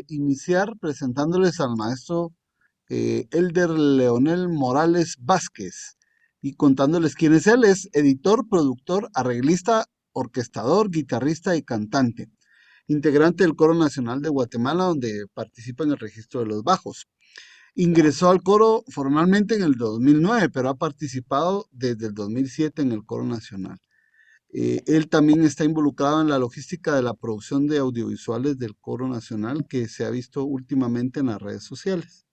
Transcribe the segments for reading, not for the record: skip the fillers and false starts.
iniciar presentándoles al maestro Elder Leonel Morales Vázquez y contándoles quién es él. Es editor, productor, arreglista, orquestador, guitarrista y cantante, integrante del Coro Nacional de Guatemala, donde participa en el registro de los bajos. Ingresó al coro formalmente en el 2009, pero ha participado desde el 2007 en el Coro Nacional. Él también está involucrado en la logística de la producción de audiovisuales del Coro Nacional, que se ha visto últimamente en las redes sociales.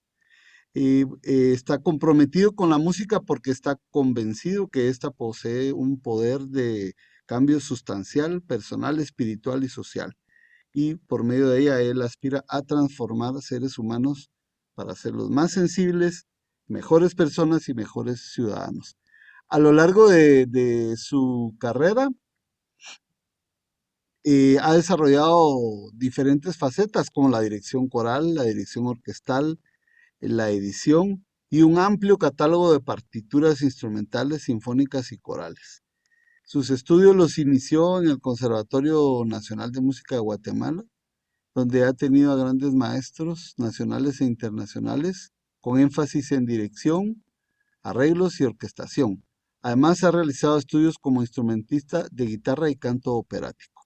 Está comprometido con la música porque está convencido que ésta posee un poder de cambio sustancial, personal, espiritual y social. Y por medio de ella él aspira a transformar seres humanos para hacerlos más sensibles, mejores personas y mejores ciudadanos. A lo largo de su carrera, ha desarrollado diferentes facetas como la dirección coral, la dirección orquestal, la edición y un amplio catálogo de partituras instrumentales, sinfónicas y corales. Sus estudios los inició en el Conservatorio Nacional de Música de Guatemala, donde ha tenido a grandes maestros nacionales e internacionales con énfasis en dirección, arreglos y orquestación. Además, ha realizado estudios como instrumentista de guitarra y canto operático.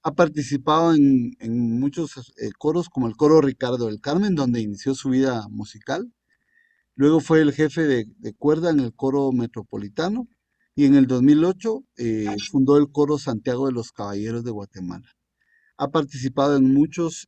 Ha participado en muchos coros, como el Coro Ricardo del Carmen, donde inició su vida musical. Luego fue el jefe de cuerda en el Coro Metropolitano y en el 2008 fundó el Coro Santiago de los Caballeros de Guatemala. Ha participado en muchos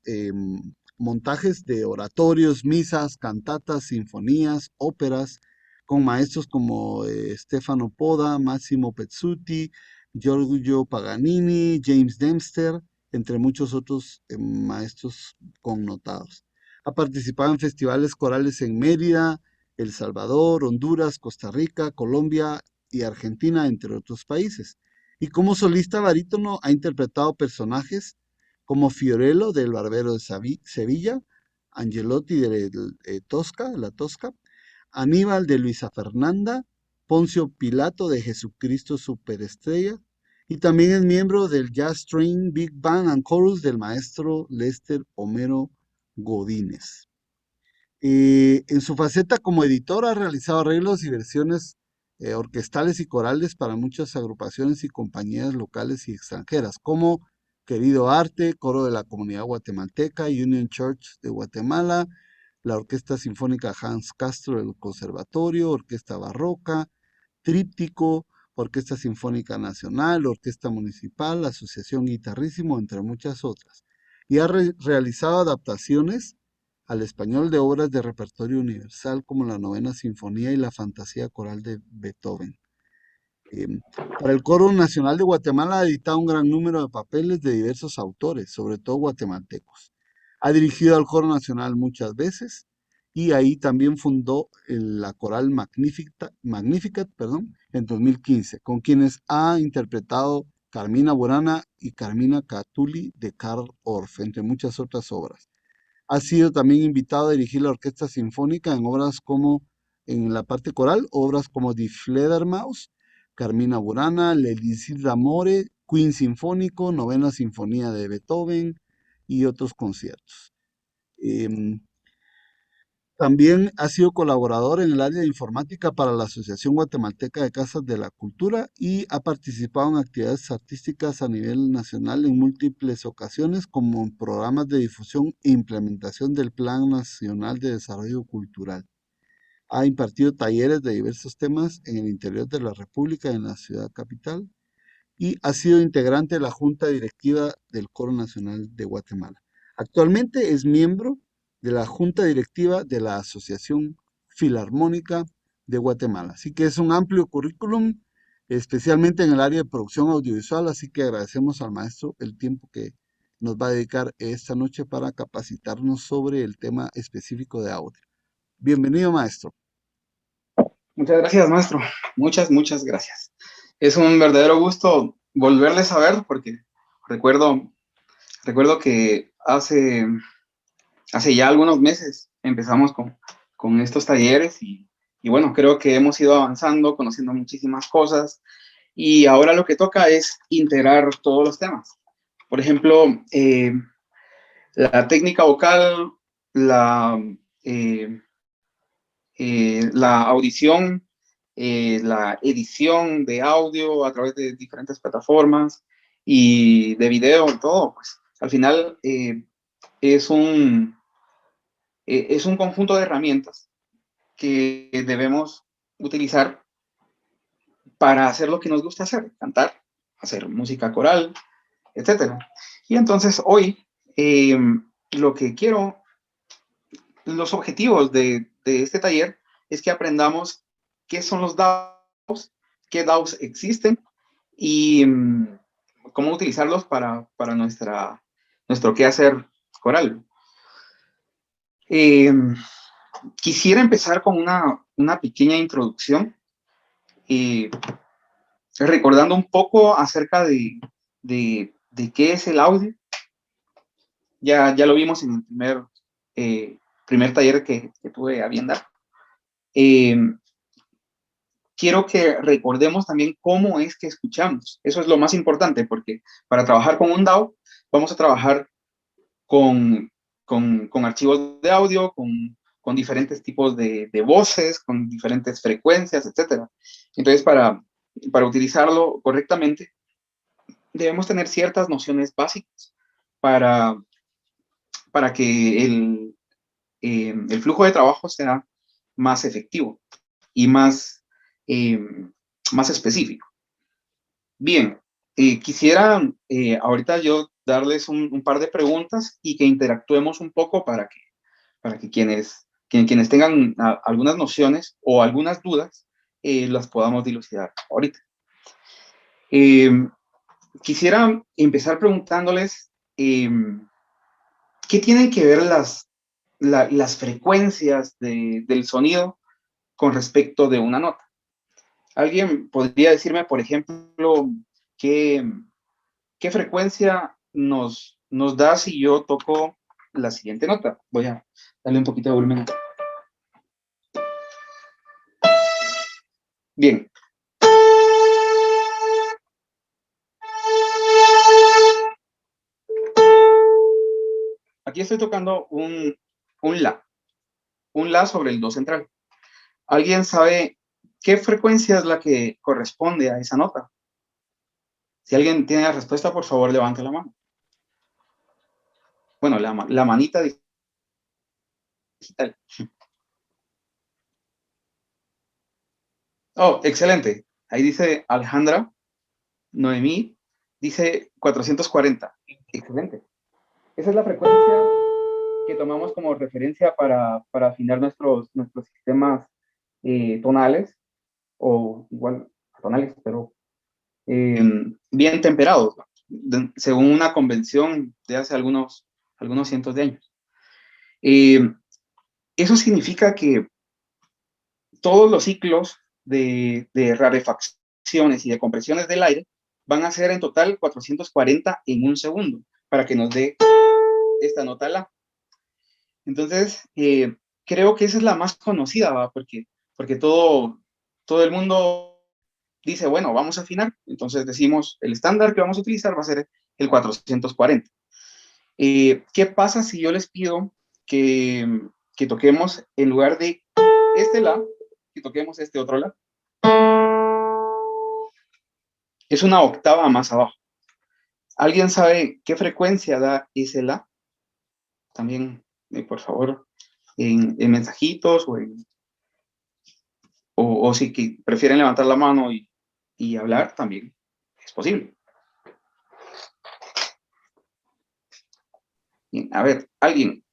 montajes de oratorios, misas, cantatas, sinfonías, óperas, con maestros como Stefano Poda, Massimo Pezzuti, Giorgio Paganini, James Dempster, entre muchos otros maestros connotados. Ha participado en festivales corales en Mérida, El Salvador, Honduras, Costa Rica, Colombia y Argentina, entre otros países. Y como solista barítono ha interpretado personajes como Fiorello del Barbero de Sevilla, Angelotti de La Tosca, Aníbal de Luisa Fernanda, Poncio Pilato de Jesucristo Superestrella, y también es miembro del Jazz Train Big Band and Chorus del maestro Lester Homero Godínez. En su faceta como editor ha realizado arreglos y versiones orquestales y corales para muchas agrupaciones y compañías locales y extranjeras, como Querido Arte, Coro de la Comunidad Guatemalteca, Union Church de Guatemala, la Orquesta Sinfónica Hans Castro del Conservatorio, Orquesta Barroca, Tríptico, Orquesta Sinfónica Nacional, Orquesta Municipal, Asociación Guitarrísimo, entre muchas otras. Y ha realizado adaptaciones al español de obras de repertorio universal como la Novena Sinfonía y la Fantasía Coral de Beethoven. Para el Coro Nacional de Guatemala ha editado un gran número de papeles de diversos autores, sobre todo guatemaltecos. Ha dirigido al Coro Nacional muchas veces y ahí también fundó la coral Magnificat, en 2015, con quienes ha interpretado Carmina Burana y Carmina Catulli de Karl Orff, entre muchas otras obras. Ha sido también invitado a dirigir la Orquesta Sinfónica en obras como, en la parte coral, obras como Die Fledermaus, Carmina Burana, L'Elisir d'Amore, Queen Sinfónico, Novena Sinfonía de Beethoven y otros conciertos. Em, También ha sido colaborador en el área de informática para la Asociación Guatemalteca de Casas de la Cultura y ha participado en actividades artísticas a nivel nacional en múltiples ocasiones, como en programas de difusión e implementación del Plan Nacional de Desarrollo Cultural. Ha impartido talleres de diversos temas en el interior de la República y en la ciudad capital y ha sido integrante de la Junta Directiva del Coro Nacional de Guatemala. Actualmente es miembro de la Junta Directiva de la Asociación Filarmónica de Guatemala. Así que es un amplio currículum, especialmente en el área de producción audiovisual, así que agradecemos al maestro el tiempo que nos va a dedicar esta noche para capacitarnos sobre el tema específico de audio. Bienvenido, maestro. Muchas gracias, maestro. Muchas gracias. Es un verdadero gusto volverles a ver porque recuerdo que hace ya algunos meses empezamos con estos talleres y bueno, creo que hemos ido avanzando, conociendo muchísimas cosas y ahora lo que toca es integrar todos los temas. Por ejemplo, La técnica vocal, la, la audición, la edición de audio a través de diferentes plataformas y de video y todo, pues al final es es un conjunto de herramientas que debemos utilizar para hacer lo que nos gusta hacer, cantar, hacer música coral, etcétera. Y entonces hoy lo que quiero, los objetivos de este taller es que aprendamos qué son los DAOs, qué DAOs existen y cómo utilizarlos para nuestro quehacer coral. Quisiera empezar con una pequeña introducción, recordando un poco acerca de qué es el audio. Ya lo vimos en el primer taller que tuve a bien dar. Quiero que recordemos también cómo es que escuchamos. Eso es lo más importante, porque para trabajar con un DAW vamos a trabajar con archivos de audio, con diferentes tipos de voces, con diferentes frecuencias, etc. Entonces, para utilizarlo correctamente, debemos tener ciertas nociones básicas para, para que el flujo de trabajo sea más efectivo y eh, más específico. Bien, quisiera ahorita yo darles un par de preguntas y que interactuemos un poco para que quienes tengan algunas nociones o algunas dudas las podamos dilucidar ahorita. Quisiera empezar preguntándoles qué tienen que ver las frecuencias del sonido con respecto de una nota. ¿Alguien podría decirme, por ejemplo, qué, qué frecuencia nos da si yo toco la siguiente nota? Voy a darle un poquito de volumen. Bien. Aquí estoy tocando un la sobre el do central. ¿Alguien sabe qué frecuencia es la que corresponde a esa nota? Si alguien tiene la respuesta, por favor, levante la mano. Bueno, la manita digital. Oh, excelente. Ahí dice Alejandra, Noemí, dice 440. Excelente. Esa es la frecuencia que tomamos como referencia para afinar nuestros sistemas tonales, o igual tonales, pero bien temperados, según una convención de hace algunos cientos de años. Eso significa que todos los ciclos de rarefacciones y de compresiones del aire van a ser en total 440 en un segundo, para que nos dé esta nota la. Entonces, creo que esa es la más conocida, ¿va? Porque todo el mundo dice, bueno, vamos a afinar. Entonces decimos, el estándar que vamos a utilizar va a ser el 440. ¿Qué pasa si yo les pido que toquemos, en lugar de este la, que toquemos este otro la? Es una octava más abajo. ¿Alguien sabe qué frecuencia da ese la? También, por favor, en mensajitos o si que prefieren levantar la mano y hablar, también es posible. Bien, a ver, alguien.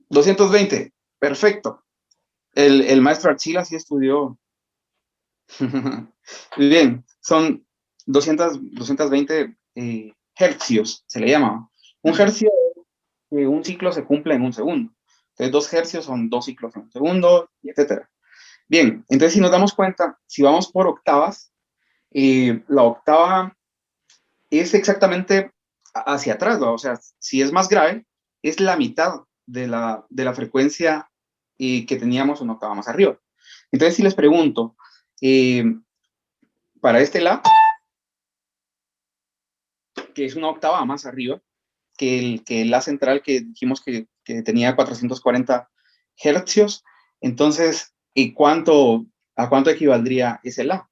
220, perfecto. El maestro Archila sí estudió. Bien, son 220 hercios, se le llama. Un hercio, un ciclo se cumple en un segundo. Entonces, 2 hercios son 2 ciclos en un segundo, etc. Bien, entonces si nos damos cuenta, si vamos por octavas, la octava es exactamente hacia atrás, ¿no? O sea, si es más grave, es la mitad de la frecuencia que teníamos una octava más arriba. Entonces, si les pregunto, para este la, que es una octava más arriba, que la central que dijimos que tenía 440 hercios. Entonces, ¿a cuánto equivaldría ese la?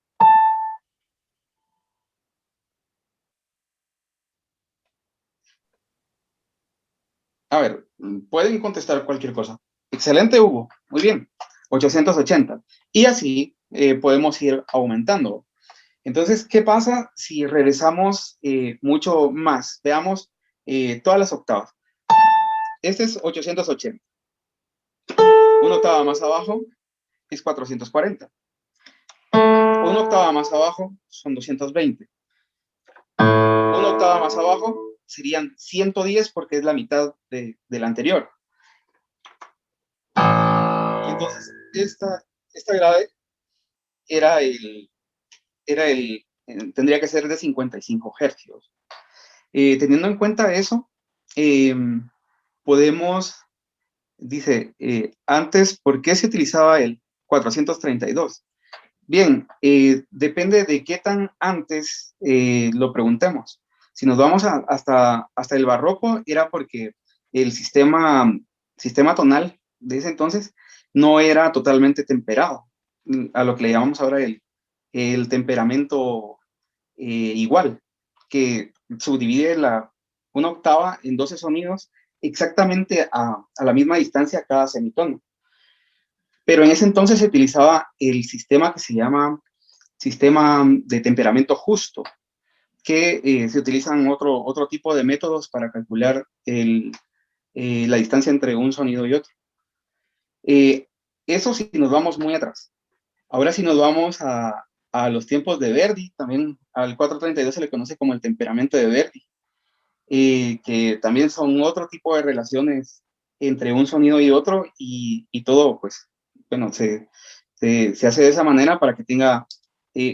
A ver, pueden contestar cualquier cosa. Excelente, Hugo. Muy bien. 880. Y así podemos ir aumentando. Entonces, ¿qué pasa si regresamos mucho más? Veamos todas las octavas. Este es 880. Una octava más abajo es 440. Una octava más abajo son 220. Una octava más abajo serían 110 porque es la mitad de la anterior. Entonces, esta grave era tendría que ser de 55 hercios. Teniendo en cuenta eso, podemos, dice, antes, ¿por qué se utilizaba el 432? Bien, depende de qué tan antes lo preguntemos. Si nos vamos hasta el barroco, era porque el sistema tonal de ese entonces no era totalmente temperado, a lo que le llamamos ahora el temperamento igual, que subdivide una octava en 12 sonidos exactamente a la misma distancia cada semitono. Pero en ese entonces se utilizaba el sistema que se llama sistema de temperamento justo, que se utilizan otro tipo de métodos para calcular la distancia entre un sonido y otro. Eso si nos vamos muy atrás. Ahora si nos vamos a los tiempos de Verdi, también al 432 se le conoce como el temperamento de Verdi, que también son otro tipo de relaciones entre un sonido y otro, y todo, pues, bueno, se hace de esa manera para que tenga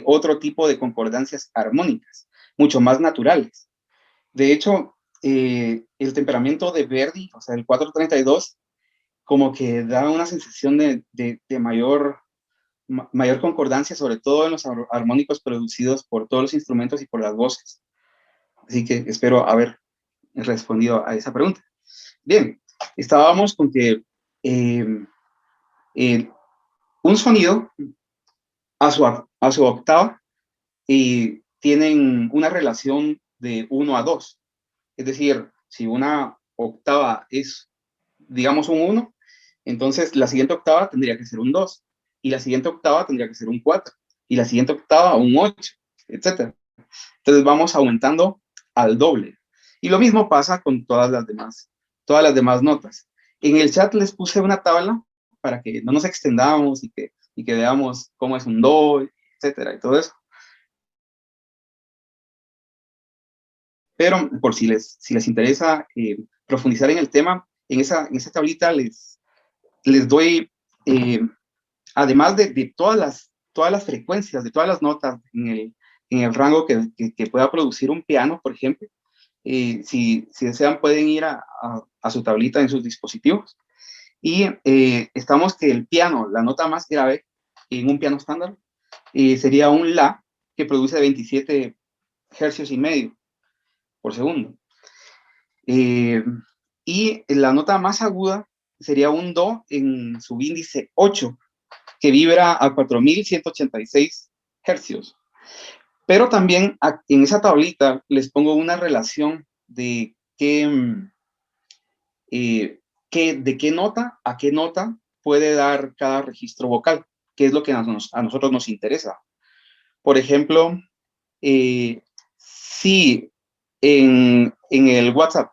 otro tipo de concordancias armónicas, mucho más naturales. De hecho, el temperamento de Verdi, o sea, el 432, como que da una sensación de mayor concordancia, sobre todo en los armónicos producidos por todos los instrumentos y por las voces. Así que espero haber respondido a esa pregunta. Bien, estábamos con que eh, eh, un sonido a su octava tienen una relación de 1 a 2. Es decir, si una octava es, digamos, un 1, entonces la siguiente octava tendría que ser un 2, y la siguiente octava tendría que ser un 4, y la siguiente octava un 8, etc. Entonces vamos aumentando al doble. Y lo mismo pasa con todas las demás notas. En el chat les puse una tabla para que no nos extendamos y que veamos cómo es un do, etcétera, y todo eso. Pero por si les interesa profundizar en el tema, en esa tablita les doy, eh, además de todas las frecuencias, de todas las notas en el rango que pueda producir un piano, por ejemplo, si desean pueden ir a su tablita en sus dispositivos. Y estamos que el piano, la nota más grave en un piano estándar, sería un la, que produce 27 hercios y medio por segundo. Y la nota más aguda sería un do en subíndice 8, que vibra a 4186 hercios. Pero también en esa tablita les pongo una relación de de qué nota a qué nota puede dar cada registro vocal, que es lo que a nosotros nos interesa. Por ejemplo, si en el WhatsApp,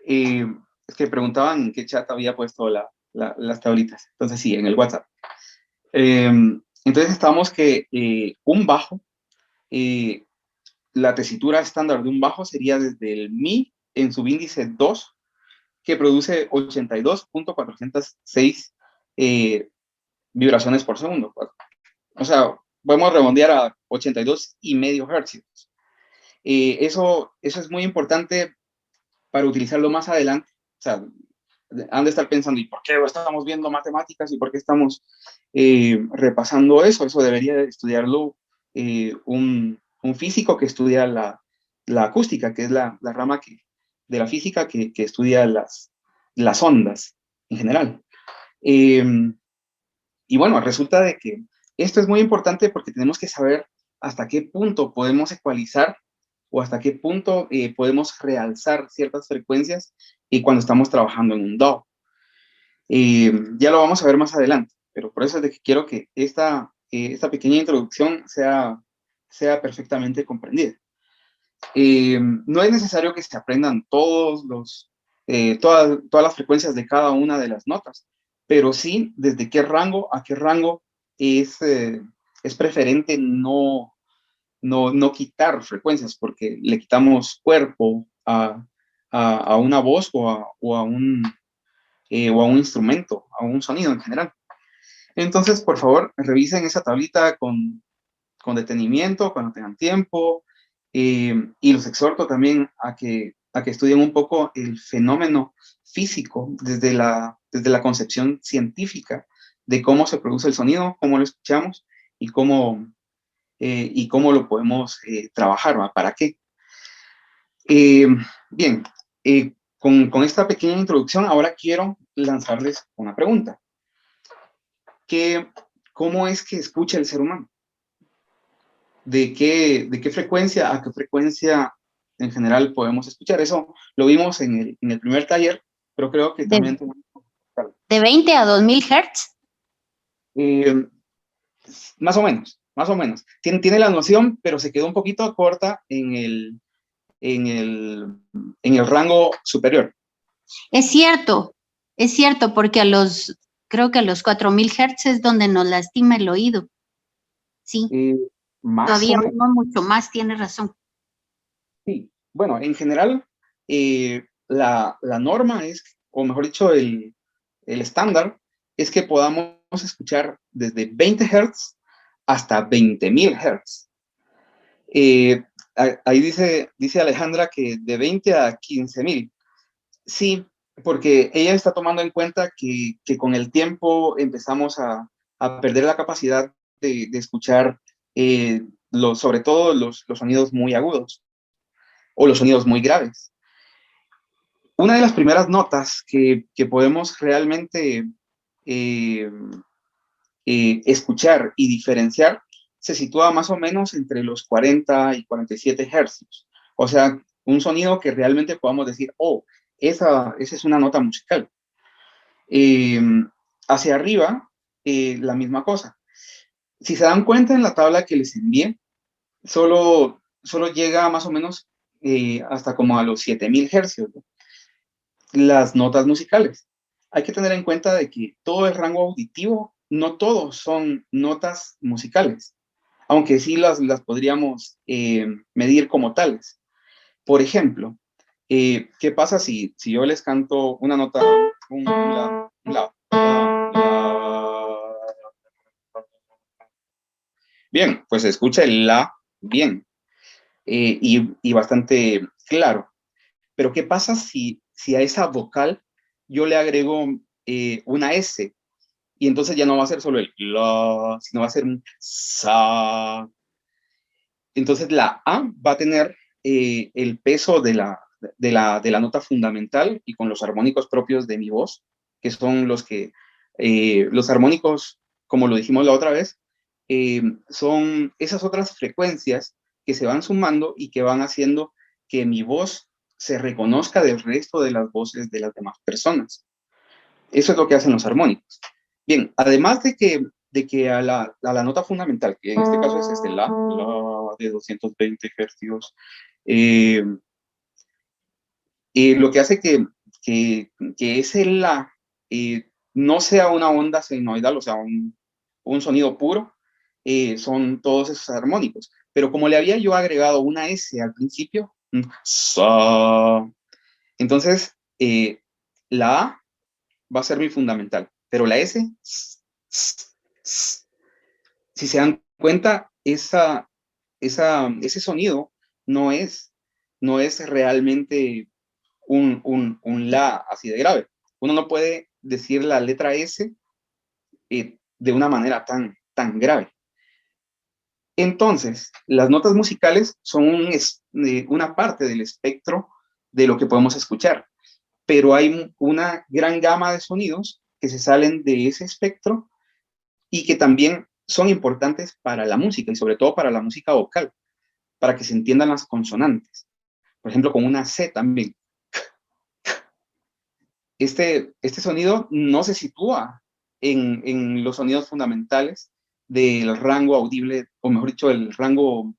es que preguntaban en qué chat había puesto las tablitas. Entonces, sí, en el WhatsApp. Entonces, estamos que un bajo, eh, la tesitura estándar de un bajo sería desde el mi en subíndice 2, que produce 82.406 vibraciones por segundo. O sea, podemos redondear a 82,5 Hz. Eso es muy importante para utilizarlo más adelante. O sea, han de estar pensando, ¿y por qué estamos viendo matemáticas? ¿Y por qué estamos repasando eso? Eso debería estudiarlo un físico que estudia la acústica, que es la rama de la física que estudia las ondas en general. Eh, y bueno, resulta de que esto es muy importante porque tenemos que saber hasta qué punto podemos ecualizar o hasta qué punto podemos realzar ciertas frecuencias y cuando estamos trabajando en un DAW. Ya lo vamos a ver más adelante, pero por eso es de que quiero que esta pequeña introducción sea perfectamente comprendida. No es necesario que se aprendan todas las frecuencias de cada una de las notas, pero sí desde qué rango a qué rango es preferente no quitar frecuencias, porque le quitamos cuerpo a una voz o a un instrumento, a un sonido en general. Entonces, por favor, revisen esa tablita con detenimiento, cuando tengan tiempo, y los exhorto también a que estudien un poco el fenómeno físico desde la concepción científica de cómo se produce el sonido, cómo lo escuchamos y cómo lo podemos trabajar, ¿va? ¿Para qué? Eh, Bien, con esta pequeña introducción, ahora quiero lanzarles una pregunta. ¿Cómo es que escucha el ser humano? ¿De qué frecuencia a qué frecuencia en general podemos escuchar? Eso lo vimos en el primer taller, pero creo que De, también de 20 a 2000 Hz. eh, más o menos. Tiene la noción, pero se quedó un poquito corta en el, en el rango superior. Es cierto, porque creo que a los 4000 Hz es donde nos lastima el oído. Sí, Eh, Más o todavía menos, no mucho más, tiene razón. sí. Bueno, en general, la norma es, o mejor dicho, el estándar es que podamos escuchar desde 20 Hz hasta 20.000 Hz. Eh, Ahí dice Alejandra que de 20 a 15.000. Sí, porque ella está tomando en cuenta que con el tiempo empezamos a perder la capacidad de escuchar sobre todo los sonidos muy agudos o los sonidos muy graves. Una de las primeras notas que podemos realmente eh, escuchar y diferenciar se sitúa más o menos entre los 40 y 47 hercios. O sea, un sonido que realmente podamos decir, oh, esa es una nota musical. Eh, Hacia arriba, la misma cosa. Si se dan cuenta en la tabla que les envié, solo llega más o menos hasta como a los 7000 hercios, ¿no? Las notas musicales. Hay que tener en cuenta de que todo el rango auditivo, no todos son notas musicales, aunque sí las podríamos medir como tales. Por ejemplo, ¿qué pasa si yo les canto una nota, un la? Bien, pues se escucha el la bien y bastante claro. Pero ¿qué pasa si a esa vocal yo le agrego una S? Y entonces ya no va a ser solo el la, sino va a ser un sa. Entonces la A va a tener el peso de la nota fundamental y con los armónicos propios de mi voz, que son los armónicos, como lo dijimos la otra vez, son esas otras frecuencias que se van sumando y que van haciendo que mi voz se reconozca del resto de las voces de las demás personas. Eso es lo que hacen los armónicos. Bien, además de que a la nota fundamental, que en este caso es la de 220 hercios, eh, lo que hace que ese la no sea una onda senoidal, o sea, un sonido puro, son todos esos armónicos. Pero como le había yo agregado una S al principio, sa, entonces la A va a ser mi fundamental, pero la S, si se dan cuenta, ese sonido no es, no es realmente un la así de grave. Uno no puede decir la letra S de una manera tan grave. Entonces, las notas musicales son una parte del espectro de lo que podemos escuchar, pero hay una gran gama de sonidos que se salen de ese espectro y que también son importantes para la música y sobre todo para la música vocal, para que se entiendan las consonantes. Por ejemplo, con una C también. Este sonido no se sitúa en los sonidos fundamentales del rango audible, o mejor dicho, el rango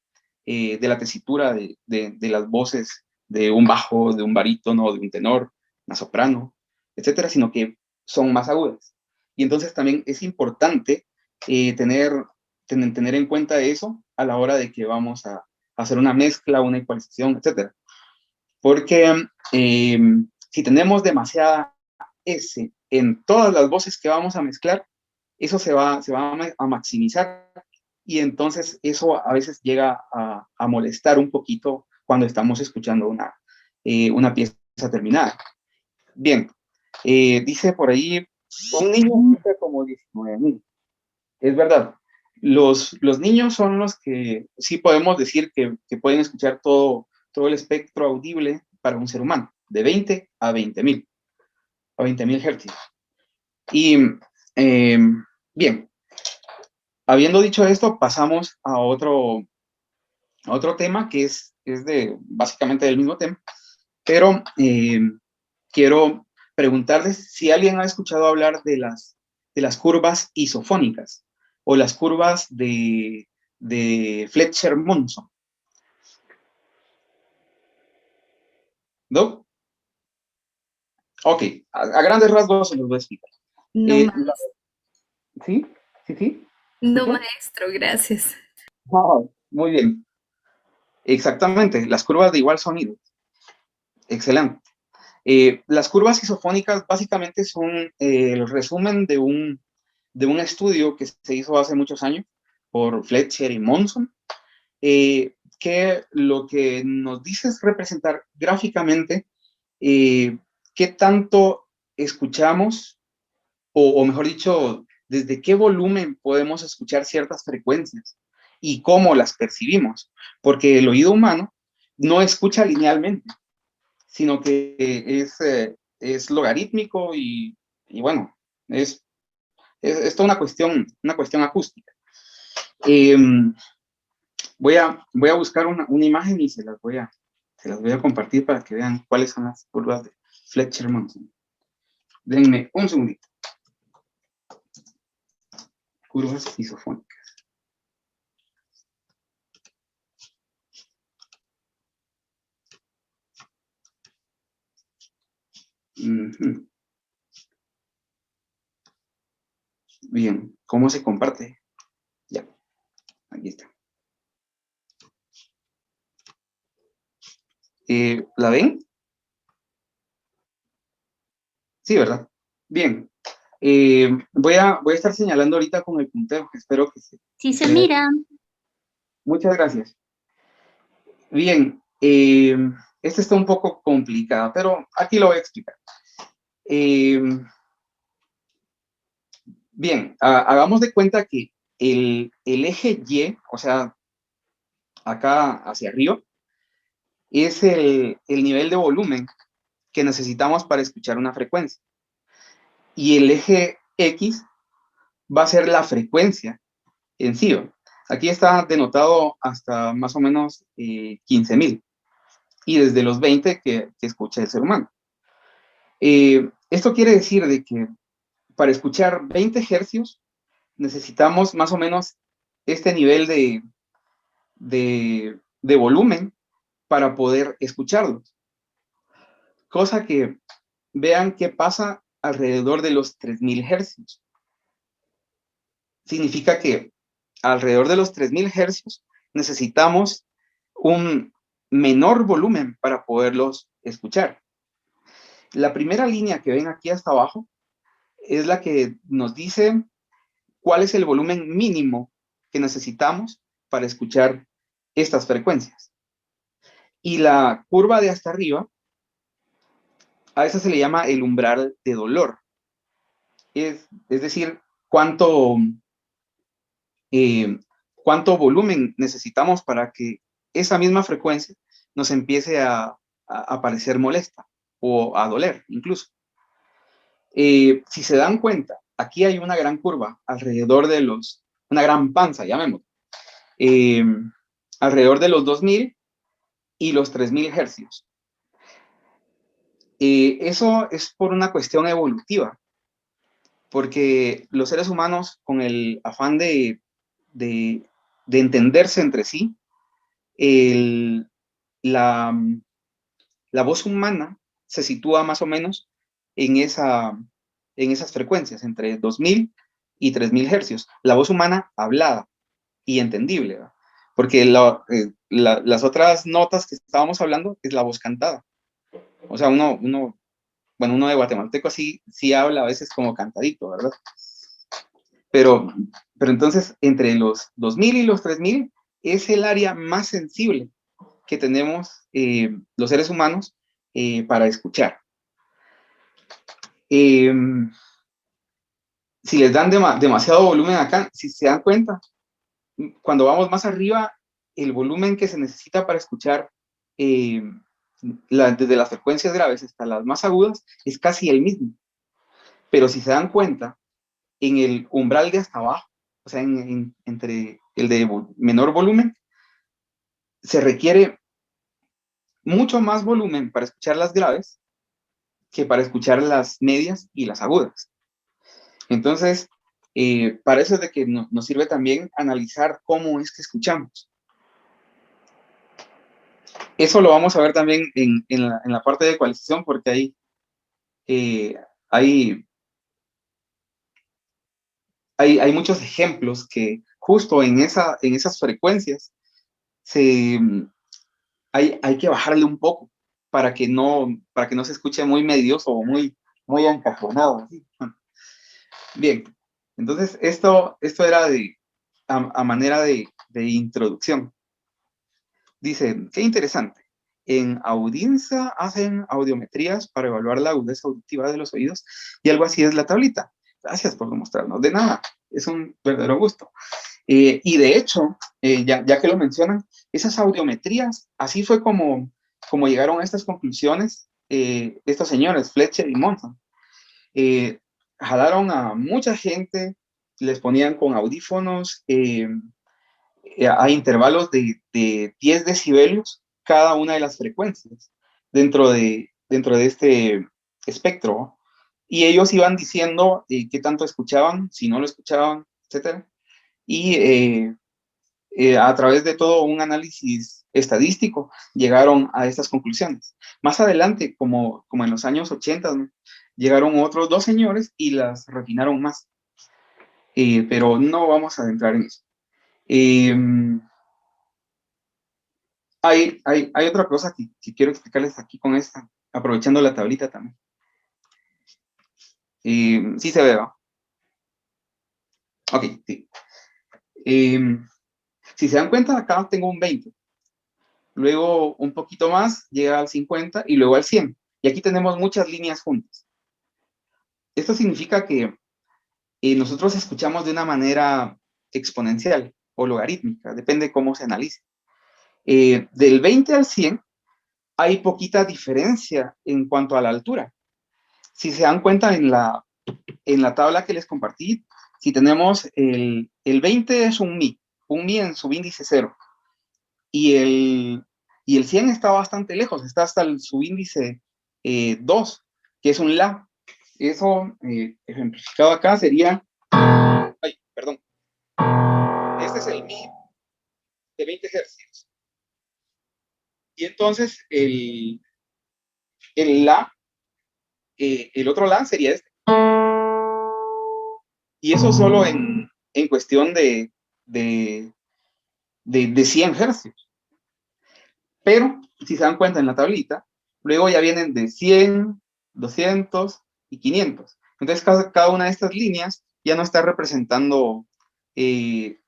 de la tesitura de las voces de un bajo, de un barítono, de un tenor, una soprano, etcétera, sino que son más agudas. Y entonces también es importante tener en cuenta eso a la hora de que vamos a hacer una mezcla, una ecualización, etcétera. Porque si tenemos demasiada S en todas las voces que vamos a mezclar, eso se va a maximizar y entonces eso a veces llega a molestar un poquito cuando estamos escuchando una pieza terminada. Bien, dice por ahí, un niño escucha como 19.000. Es verdad, los niños son los que sí podemos decir que pueden escuchar todo el espectro audible para un ser humano, de 20 a 20.000 hercios. Y bien, habiendo dicho esto, pasamos a otro tema que es básicamente del mismo tema, pero quiero preguntarles si alguien ha escuchado hablar de las curvas isofónicas o las curvas de Fletcher-Monson. ¿No? Ok, a grandes rasgos se los voy a explicar. No, ¿Sí? ¿Sí? no, maestro, gracias. Muy bien. Exactamente, las curvas de igual sonido. Excelente. Las curvas isofónicas básicamente son el resumen de un estudio que se hizo hace muchos años por Fletcher y Monson, que lo que nos dice es representar gráficamente qué tanto escuchamos, o mejor dicho, desde qué volumen podemos escuchar ciertas frecuencias y cómo las percibimos, porque el oído humano no escucha linealmente, sino que es logarítmico y bueno, es toda una cuestión acústica. Voy a buscar una imagen y se las voy a compartir para que vean cuáles son las curvas de Fletcher-Monson. Denme un segundito. Curvas isofónicas. Bien, ¿cómo se comparte? Ya, aquí está. ¿La ven? Sí, ¿verdad? Bien. Voy a estar señalando ahorita con el puntero, que espero que Sí se mira. Muchas gracias. Bien, esta está un poco complicada, pero aquí lo voy a explicar. Bien, hagamos de cuenta que el eje Y, o sea, acá hacia arriba, es el nivel de volumen que necesitamos para escuchar una frecuencia. Y el eje X va a ser la frecuencia en sí. Aquí está denotado hasta más o menos 15.000. Y desde los 20 que escucha el ser humano. Esto quiere decir de que para escuchar 20 hercios necesitamos más o menos este nivel de volumen para poder escucharlos. Cosa que vean qué pasa alrededor de los 3.000 hercios. Significa que alrededor de los 3.000 hercios necesitamos un menor volumen para poderlos escuchar. La primera línea que ven aquí hasta abajo es la que nos dice cuál es el volumen mínimo que necesitamos para escuchar estas frecuencias. Y la curva de hasta arriba, a esa se le llama el umbral de dolor. Es decir, cuánto cuánto volumen necesitamos para que esa misma frecuencia nos empiece a parecer molesta o a doler incluso. Si se dan cuenta, aquí hay una gran curva alrededor de una gran panza, llamémoslo, alrededor de los 2000 y los 3000 hercios. Eso es por una cuestión evolutiva, porque los seres humanos, con el afán de entenderse entre sí, la voz humana se sitúa más o menos en esas frecuencias, entre 2000 y 3000 hercios. La voz humana hablada y entendible, ¿verdad? Porque las otras notas que estábamos hablando es la voz cantada. O sea, uno de guatemalteco sí habla a veces como cantadito, ¿verdad? Pero entonces, entre los 2000 y los 3000 es el área más sensible que tenemos los seres humanos para escuchar. Si les dan demasiado volumen acá, si se dan cuenta, cuando vamos más arriba, el volumen que se necesita para escuchar desde las frecuencias graves hasta las más agudas es casi el mismo. Pero si se dan cuenta, en el umbral de hasta abajo, o sea, entre el de menor volumen, se requiere mucho más volumen para escuchar las graves que para escuchar las medias y las agudas. Entonces, para eso es de que nos sirve también analizar cómo es que escuchamos. Eso lo vamos a ver también en la parte de ecualización, porque hay muchos ejemplos que justo en esas frecuencias hay que bajarle un poco para que no se escuche muy medioso o muy encajonado. ¿Sí? Bien, entonces esto era a manera de introducción. Dice, qué interesante. En audiencia hacen audiometrías para evaluar la agudeza auditiva de los oídos y algo así es la tablita. Gracias por mostrarnos. De nada, es un verdadero gusto. Y de hecho, ya que lo mencionan, esas audiometrías, así fue como llegaron a estas conclusiones estos señores, Fletcher y Monson. Jalaron a mucha gente, les ponían con audífonos a intervalos de 10 decibelios cada una de las frecuencias dentro de este espectro. Y ellos iban diciendo qué tanto escuchaban, si no lo escuchaban, etc. Y a través de todo un análisis estadístico llegaron a estas conclusiones. Más adelante, como en los años 80, ¿no?, llegaron otros dos señores y las refinaron más. Pero no vamos a entrar en eso. Hay otra cosa que quiero explicarles aquí con esta, aprovechando la tablita también. Sí se ve, ¿no? Ok, sí. Si se dan cuenta, acá tengo un 20. Luego un poquito más, llega al 50 y luego al 100. Y aquí tenemos muchas líneas juntas. Esto significa que nosotros escuchamos de una manera exponencial o logarítmica, depende cómo se analice. Del 20 al 100 hay poquita diferencia en cuanto a la altura. Si se dan cuenta en la tabla que les compartí, si tenemos el 20 es un mi en su índice 0. Y el 100 está bastante lejos, está hasta el subíndice 2, que es un la. Eso, ejemplificado acá, sería... Ay, perdón. Este es el mi de 20 hercios. Y entonces el la, el otro la sería este. Y eso solo en cuestión de 100 hercios. Pero, si se dan cuenta en la tablita, luego ya vienen de 100, 200 y 500. Entonces, cada una de estas líneas ya no está representando de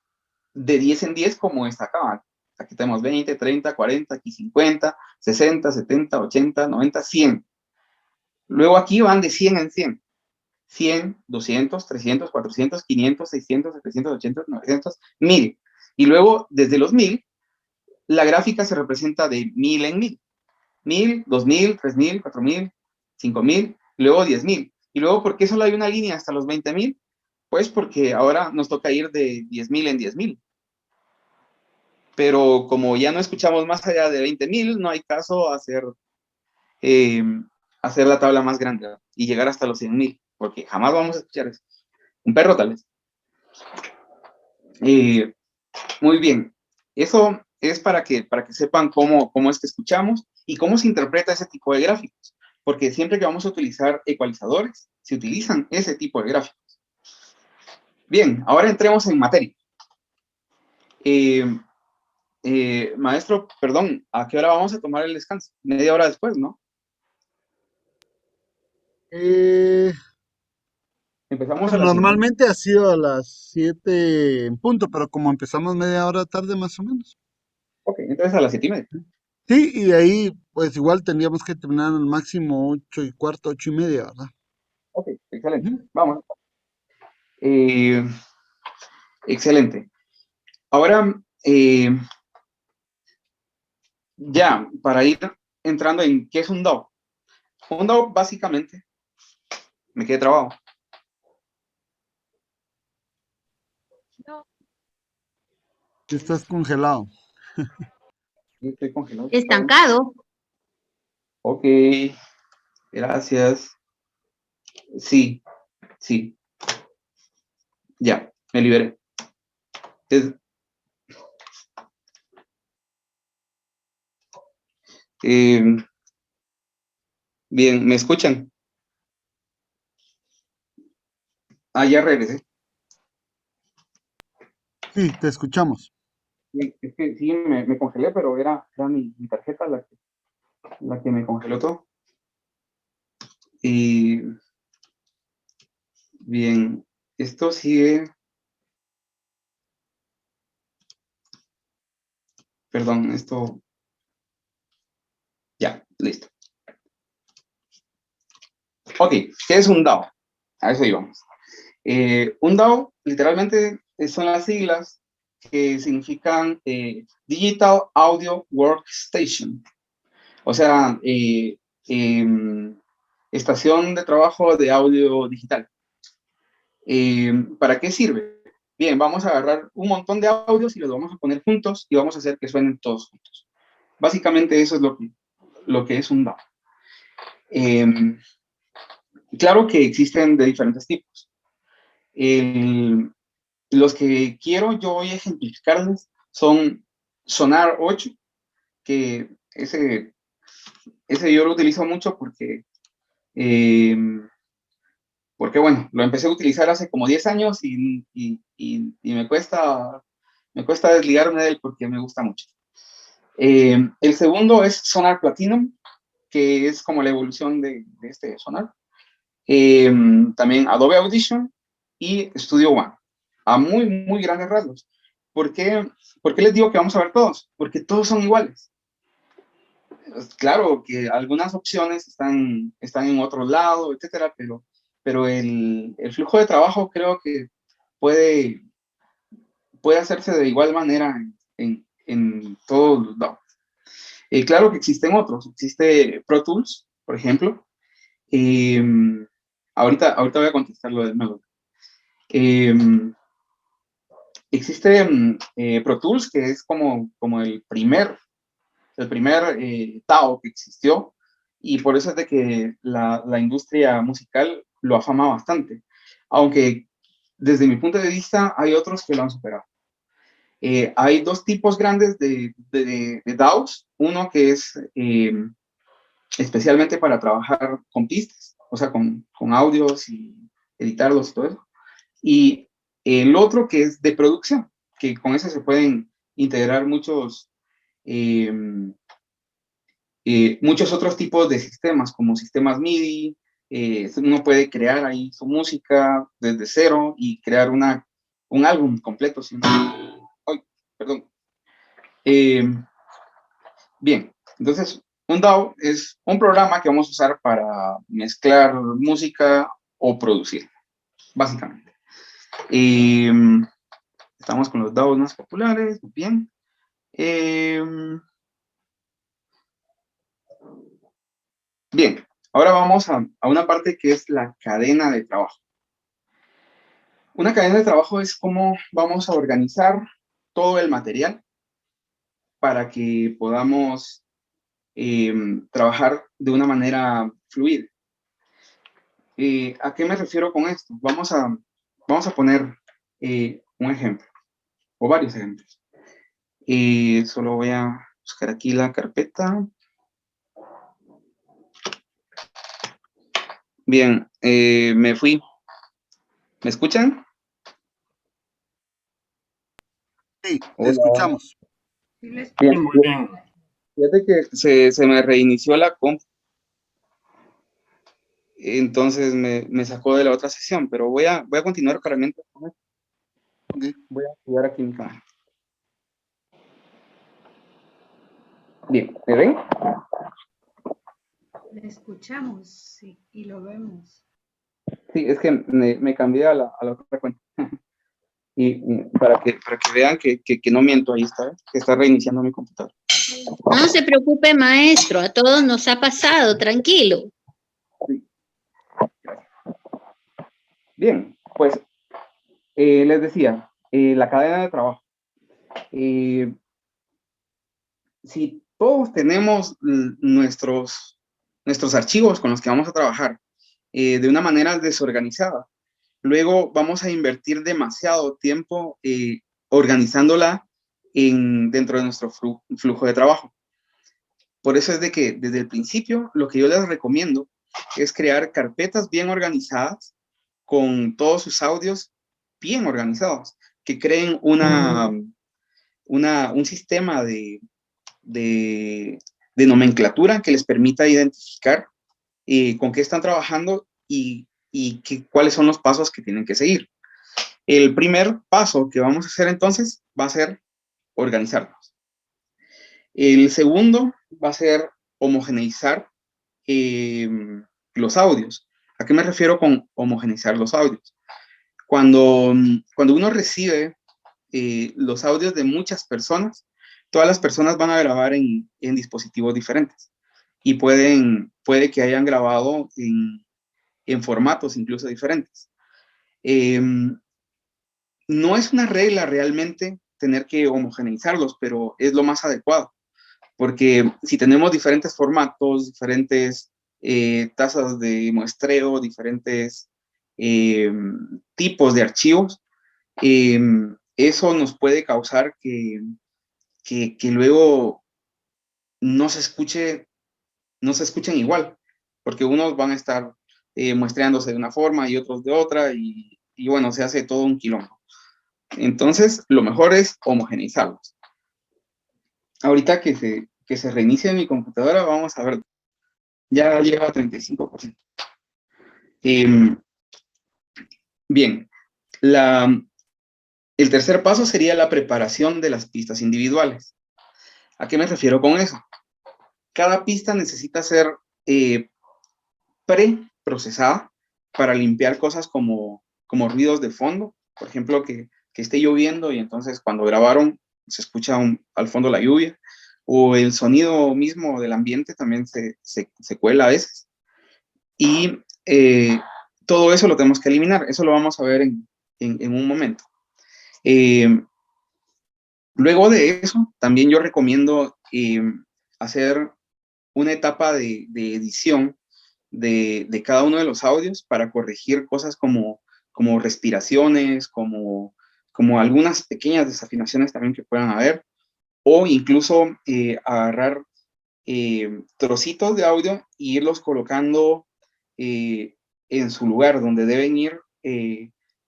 10 en 10 como está acá. Aquí tenemos 20, 30, 40, aquí 50, 60, 70, 80, 90, 100. Luego aquí van de 100 en 100. 100, 200, 300, 400, 500, 600, 700, 800, 900, 1000. Y luego, desde los 1000, la gráfica se representa de 1000 en 1000. 1000, 2000, 3000, 4000, 5000, luego 10000. Y luego, ¿por qué solo hay una línea hasta los 20000? Pues porque ahora nos toca ir de 10000 en 10000. Pero como ya no escuchamos más allá de 20000, no hay caso hacer la tabla más grande, ¿verdad? Y llegar hasta los 100,000, porque jamás vamos a escuchar eso. Un perro tal vez. Muy bien. Eso es para que sepan cómo es que escuchamos y cómo se interpreta ese tipo de gráficos. Porque siempre que vamos a utilizar ecualizadores, se utilizan ese tipo de gráficos. Bien, ahora entremos en materia. Maestro, perdón, ¿a qué hora vamos a tomar el descanso? Media hora después, ¿no? Eh, Empezamos a bueno, las 7. normalmente ha sido a las 7 en punto, pero como empezamos media hora tarde más o menos. Ok, entonces a las 7:30. Sí, y de ahí pues igual tendríamos que terminar al máximo 8:15, 8:30, ¿verdad? Ok, excelente. Ujú. Vamos. Eh, excelente. Ahora, ya, para ir entrando en qué es un DAO. Un DAO, básicamente, me quedé trabado. No, Estás congelado. Estoy congelado. Estancado. Ok, gracias. Sí, sí, ya, me liberé. Es- eh, bien, ¿me escuchan? Ah, ya regresé. Sí, te escuchamos. Bien, es que sí, me congelé, pero era mi tarjeta la que me congeló todo. Y bien, esto sigue, perdón, esto, ya, listo. Ok, ¿qué es un DAO? A eso íbamos. Un DAO, literalmente, son las siglas que significan Digital Audio Workstation. O sea, estación de trabajo de audio digital. ¿Para qué sirve? Bien, vamos a agarrar un montón de audios y los vamos a poner juntos y vamos a hacer que suenen todos juntos. Básicamente eso es lo que es un DAO. Claro que existen de diferentes tipos. Los que quiero yo hoy ejemplificarles son Sonar 8, que ese yo lo utilizo mucho eh, porque bueno, lo empecé a utilizar hace como 10 años y me cuesta desligarme de él porque me gusta mucho. El segundo es Sonar Platinum, que es como la evolución de este Sonar. También Adobe Audition y Studio One, a muy, muy grandes rasgos. ¿Por qué les digo que vamos a ver todos? Porque todos son iguales. Claro que algunas opciones están en otro lado, etcétera, pero el flujo de trabajo creo que puede, puede hacerse de igual manera en todos los lados. Claro que existen otros. Existe Pro Tools, por ejemplo. Eh, ahorita voy a contestarlo de nuevo. Eh, existe Pro Tools, que es como el primer DAO que existió, y por eso es de que la industria musical lo afama bastante, aunque desde mi punto de vista hay otros que lo han superado. Hay dos tipos grandes de DAOs, uno que es especialmente para trabajar con pistas, o sea, con audios y editarlos y todo eso, y el otro que es de producción, que con eso se pueden integrar eh, muchos otros tipos de sistemas, como sistemas MIDI. Uno puede crear ahí su música desde cero y crear un álbum completo. Ay, perdón. Eh, bien, entonces, un DAW es un programa que vamos a usar para mezclar música o producir, básicamente. Eh, Estamos con los DAOs más populares, bien. Bien, ahora vamos a una parte que es la cadena de trabajo. Una cadena de trabajo es cómo vamos a organizar todo el material para que podamos trabajar de una manera fluida. ¿A qué me refiero con esto? Vamos a poner un ejemplo, o varios ejemplos. Solo voy a buscar aquí la carpeta. Bien, me fui. ¿Me escuchan? Sí, te Hola. escuchamos. Sí, les Bien, escucho. bien. Fíjate que se me reinició la comp. Entonces me sacó de la otra sesión, pero voy a continuar para mientras. Ok. Voy a activar aquí mi cámara. Bien, ¿me ven? Le escuchamos, sí, y lo vemos. Sí, es que me cambié a la otra cuenta. Y para que vean que no miento, ahí está, que está reiniciando mi computadora. No se preocupe, maestro, a todos nos ha pasado, tranquilo. Bien, pues les decía, la cadena de trabajo. Si todos tenemos nuestros archivos con los que vamos a trabajar de una manera desorganizada, luego vamos a invertir demasiado tiempo organizándola dentro de nuestro flujo de trabajo. Por eso es de que desde el principio lo que yo les recomiendo es crear carpetas bien organizadas con todos sus audios bien organizados, que creen un sistema de nomenclatura que les permita identificar con qué están trabajando y cuáles son los pasos que tienen que seguir. El primer paso que vamos a hacer entonces va a ser organizarnos. El segundo va a ser homogeneizar los audios. ¿A qué me refiero con homogeneizar los audios? Cuando uno recibe los audios de muchas personas, todas las personas van a grabar en dispositivos diferentes y puede que hayan grabado en formatos incluso diferentes. No es una regla realmente tener que homogeneizarlos, pero es lo más adecuado, porque si tenemos diferentes formatos, diferentes tasas de muestreo, diferentes tipos de archivos, eso nos puede causar que luego no se escuchen igual, porque unos van a estar muestreándose de una forma y otros de otra, y bueno, se hace todo un quilombo. Entonces, lo mejor es homogeneizarlos. Ahorita que se reinicie mi computadora, vamos a ver, ya llega a 35%. Bien, el tercer paso sería la preparación de las pistas individuales. ¿A qué me refiero con eso? Cada pista necesita ser preprocesada para limpiar cosas como ruidos de fondo, por ejemplo, que esté lloviendo y entonces cuando grabaron se escucha al fondo la lluvia, o el sonido mismo del ambiente también se cuela a veces. Y todo eso lo tenemos que eliminar, eso lo vamos a ver en un momento. Luego de eso, también yo recomiendo hacer una etapa de edición de cada uno de los audios para corregir cosas como respiraciones, como algunas pequeñas desafinaciones también que puedan haber, o incluso agarrar trocitos de audio e irlos colocando en su lugar donde deben ir,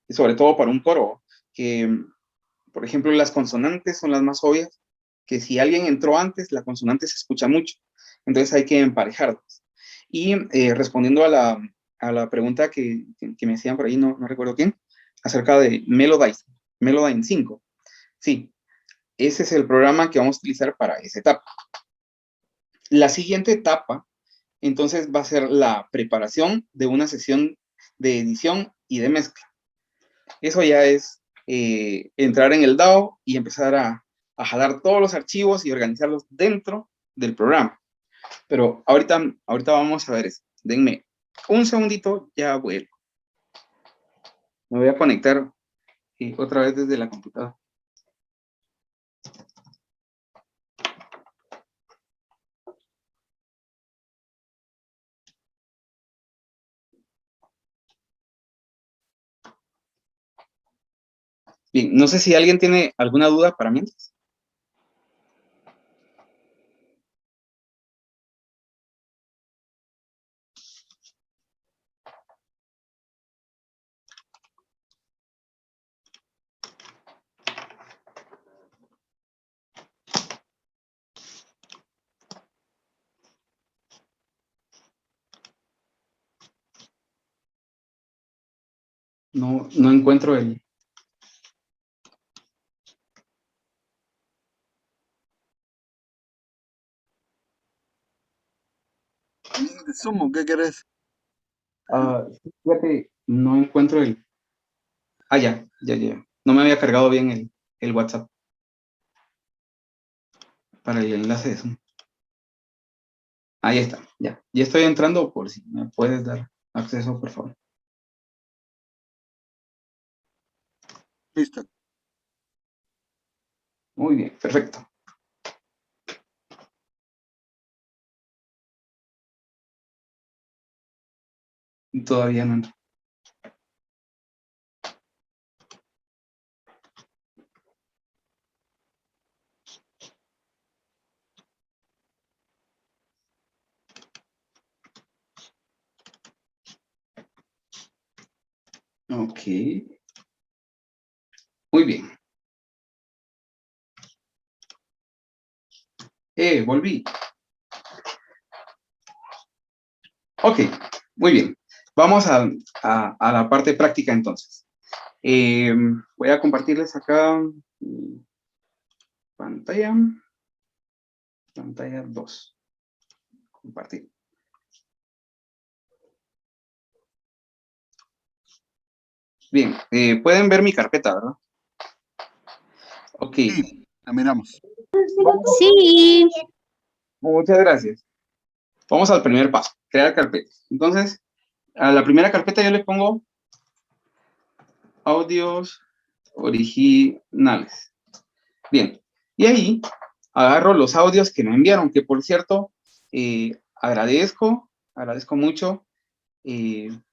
sobre todo para un coro, que por ejemplo las consonantes son las más obvias, que si alguien entró antes, la consonante se escucha mucho, entonces hay que emparejarlas. Y respondiendo a la pregunta que me hacían por ahí, no recuerdo quién, acerca de Melodyne 5. Sí, ese es el programa que vamos a utilizar para esa etapa. La siguiente etapa, entonces, va a ser la preparación de una sesión de edición y de mezcla. Eso ya es entrar en el DAO y empezar a jalar todos los archivos y organizarlos dentro del programa. Pero ahorita vamos a ver eso. Denme un segundito, ya vuelvo. Me voy a conectar otra vez desde la computadora. Bien, no sé si alguien tiene alguna duda para mí. No encuentro el... Sumo, ¿qué querés? Fíjate, no encuentro el... ya. No me había cargado bien el WhatsApp para el enlace de Zoom. Ahí está, ya. Ya estoy entrando, por si me puedes dar acceso, por favor. Listo. Muy bien, perfecto. Todavía no entro. Ok. Muy bien. Volví. Ok, muy bien. Vamos a la parte práctica entonces. Voy a compartirles acá pantalla. Pantalla 2. Compartir. Bien, pueden ver mi carpeta, ¿verdad? Ok. Sí, la miramos. Sí. Muchas gracias. Vamos al primer paso, crear carpetas. Entonces, a la primera carpeta yo le pongo audios originales. Bien, y ahí agarro los audios que me enviaron, que por cierto, agradezco mucho un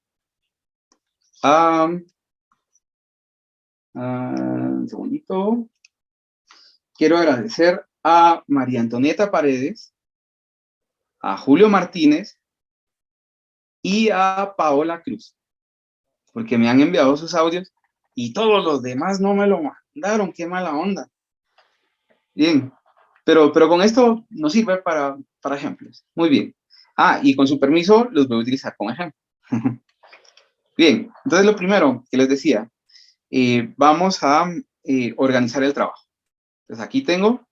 segundito. Quiero agradecer a María Antonieta Paredes, a Julio Martínez y a Paola Cruz, porque me han enviado sus audios y todos los demás no me lo mandaron. Qué mala onda. Bien, pero con esto nos sirve para ejemplos. Muy bien. Y con su permiso los voy a utilizar como ejemplo. Bien, entonces lo primero que les decía, vamos a organizar el trabajo. Entonces aquí tengo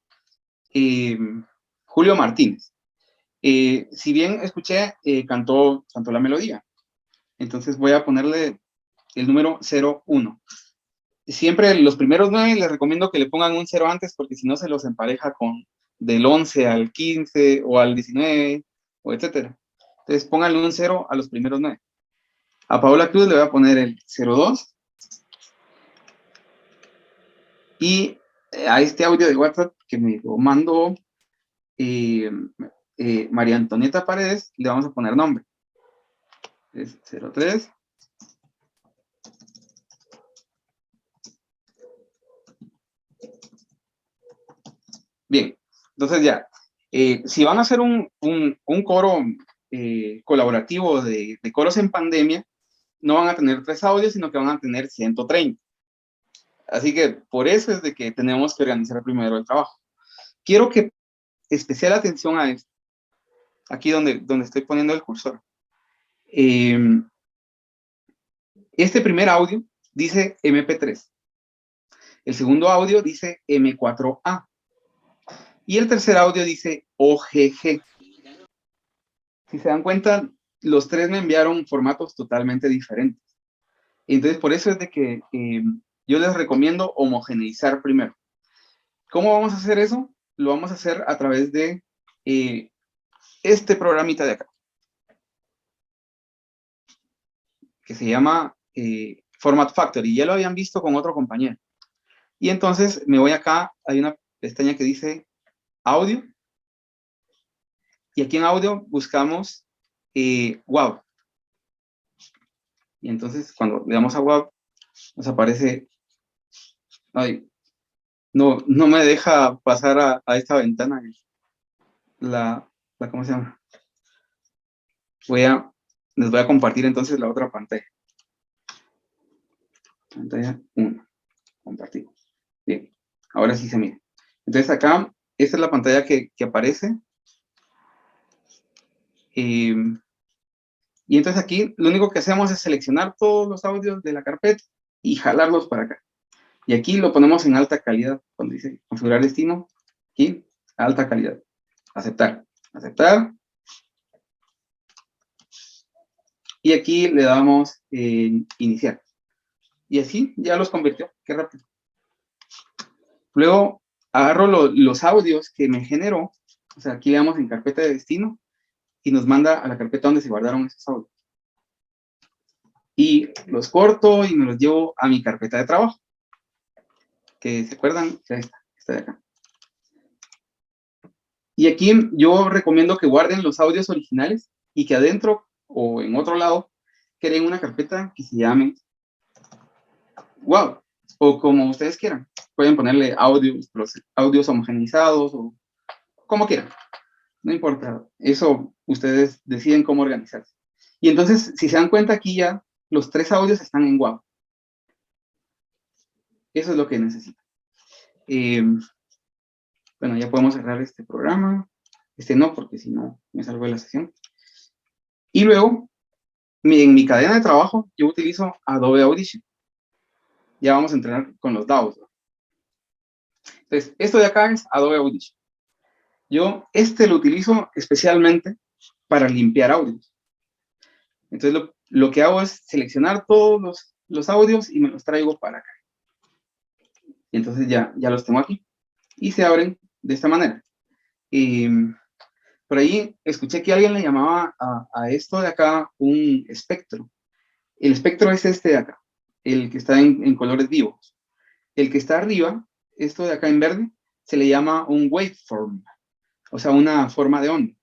Julio Martínez. Si bien escuché, cantó la melodía. Entonces voy a ponerle el número 01. Siempre los primeros 9 les recomiendo que le pongan un 0 antes, porque si no se los empareja con del 11 al 15 o al 19 o etcétera. Entonces pónganle un 0 a los primeros 9. A Paola Cruz le voy a poner el 02. Y a este audio de WhatsApp que me lo mandó María Antonieta Paredes, le vamos a poner nombre. Es 03. Bien, entonces ya, si van a hacer un coro colaborativo de coros en pandemia, no van a tener 3 audios, sino que van a tener 130. Así que por eso es de que tenemos que organizar primero el trabajo. Quiero que especial atención a esto, aquí donde estoy poniendo el cursor. Este primer audio dice MP3. El segundo audio dice M4A. Y el tercer audio dice OGG. Si se dan cuenta, los 3 me enviaron formatos totalmente diferentes. Entonces, por eso es de que yo les recomiendo homogeneizar primero. ¿Cómo vamos a hacer eso? Lo vamos a hacer a través de este programita de acá, que se llama Format Factory. Ya lo habían visto con otro compañero. Y entonces me voy acá, hay una pestaña que dice Audio. Y aquí en Audio buscamos WAV. Y entonces cuando le damos a WAV, nos aparece... Ay, no me deja pasar a esta ventana ¿cómo se llama? Les voy a compartir entonces la otra pantalla. Pantalla 1. Compartimos. Bien, ahora sí se mira. Entonces acá, esta es la pantalla que aparece. Y entonces aquí lo único que hacemos es seleccionar todos los audios de la carpeta y jalarlos para acá. Y aquí lo ponemos en alta calidad. Cuando dice configurar destino, aquí, alta calidad. Aceptar. Aceptar. Y aquí le damos iniciar. Y así ya los convirtió. Qué rápido. Luego agarro los audios que me generó. O sea, aquí le damos en carpeta de destino y nos manda a la carpeta donde se guardaron esos audios. Y los corto y me los llevo a mi carpeta de trabajo. Que se acuerdan, esta de acá. Y aquí yo recomiendo que guarden los audios originales y que adentro o en otro lado creen una carpeta que se llame WAV o como ustedes quieran. Pueden ponerle audios, los audios homogeneizados o como quieran. No importa. Eso ustedes deciden cómo organizarse. Y entonces, si se dan cuenta, aquí ya los 3 audios están en WAV. Eso es lo que necesitan. Bueno, ya podemos cerrar este programa. Este no, porque si no, me salgo de la sesión. Y luego, en mi cadena de trabajo, yo utilizo Adobe Audition. Ya vamos a entrenar con los DAWs, ¿no? Entonces, esto de acá es Adobe Audition. Yo lo utilizo especialmente para limpiar audios. Entonces, lo que hago es seleccionar todos los audios y me los traigo para acá. Y entonces ya los tengo aquí. Y se abren de esta manera. Por ahí escuché que alguien le llamaba a esto de acá un espectro. El espectro es este de acá, el que está en colores vivos. El que está arriba, esto de acá en verde, se le llama un waveform, o sea, una forma de onda.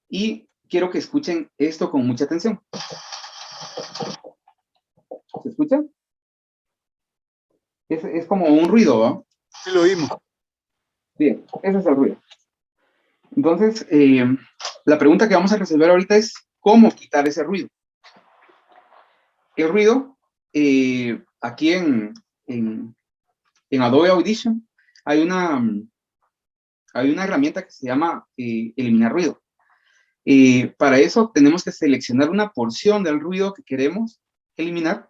Y quiero que escuchen esto con mucha atención. ¿Se escucha? Es como un ruido, ¿no? Sí lo oímos. Bien, ese es el ruido. Entonces, la pregunta que vamos a resolver ahorita es ¿cómo quitar ese ruido? El ruido, aquí en Adobe Audition hay una herramienta que se llama eliminar ruido. Para eso tenemos que seleccionar una porción del ruido que queremos eliminar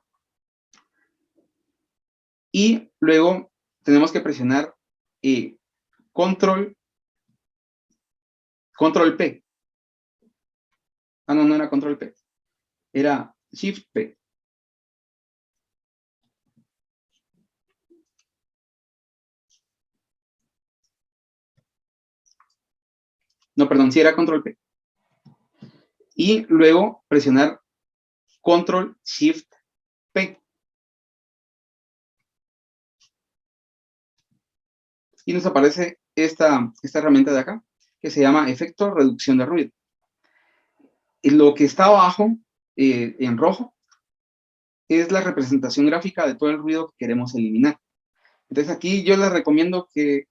y luego tenemos que presionar Control P. Ah, no era Control P. Era Shift P. No, perdón, sí era Control P. Y luego presionar Control Shift P. Y nos aparece esta herramienta de acá, que se llama efecto reducción de ruido. Y lo que está abajo, en rojo, es la representación gráfica de todo el ruido que queremos eliminar. Entonces aquí yo les recomiendo que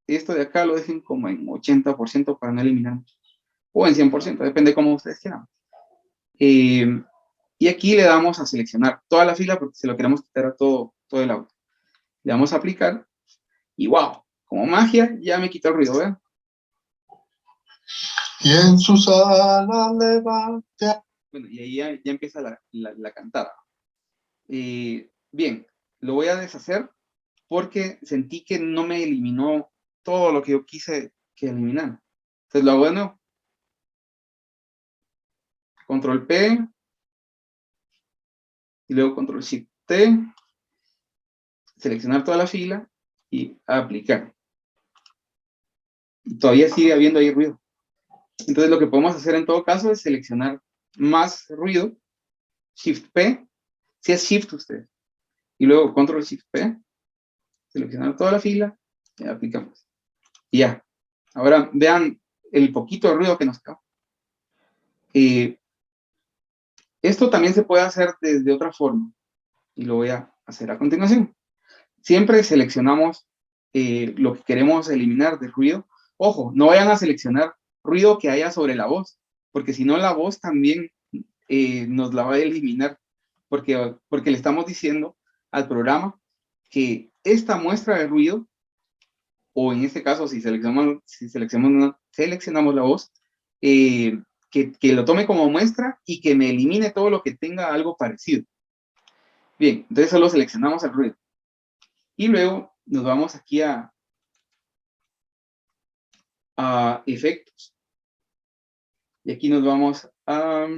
esto de acá lo dejen como en 80% para no eliminar, o en 100%, depende cómo ustedes quieran. Y aquí le damos a seleccionar toda la fila porque se lo queremos quitar a todo el audio. Le damos a aplicar y wow, como magia ya me quitó el ruido, ¿vean? Y en su sala levanta. Bueno, y ahí ya empieza la cantada. Bien, lo voy a deshacer porque sentí que no me eliminó todo lo que yo quise que eliminara. Entonces lo hago de nuevo. Control P. Y luego Control Shift T. seleccionar toda la fila y aplicar. Todavía sigue habiendo ahí ruido. Entonces lo que podemos hacer en todo caso es seleccionar más ruido, Shift P, si es Shift usted, y luego Control Shift P, seleccionar toda la fila y aplicamos. Y ya. Ahora vean el poquito de ruido que nos queda. Esto también se puede hacer desde otra forma, y lo voy a hacer a continuación. Siempre seleccionamos lo que queremos eliminar del ruido. Ojo, no vayan a seleccionar ruido que haya sobre la voz, porque si no la voz también nos la va a eliminar, porque le estamos diciendo al programa que esta muestra de ruido, o en este caso si seleccionamos la voz, que lo tome como muestra y que me elimine todo lo que tenga algo parecido. Bien, entonces solo seleccionamos el ruido. Y luego nos vamos aquí a efectos. Y aquí nos vamos a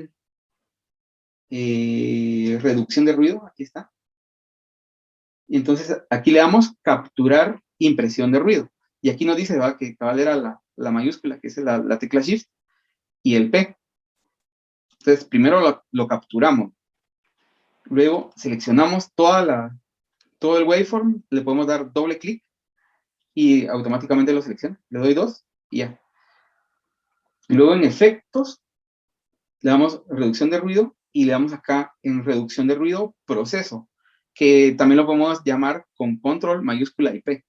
reducción de ruido. Aquí está. Y entonces aquí le damos capturar impresión de ruido. Y aquí nos dice que cabal era la mayúscula, que es la tecla Shift, y el P. Entonces primero lo capturamos. Luego seleccionamos todo el waveform, le podemos dar doble clic y automáticamente lo selecciona. Le doy 2 y ya. Y luego en efectos, le damos reducción de ruido y le damos acá en reducción de ruido proceso, que también lo podemos llamar con control mayúscula y P.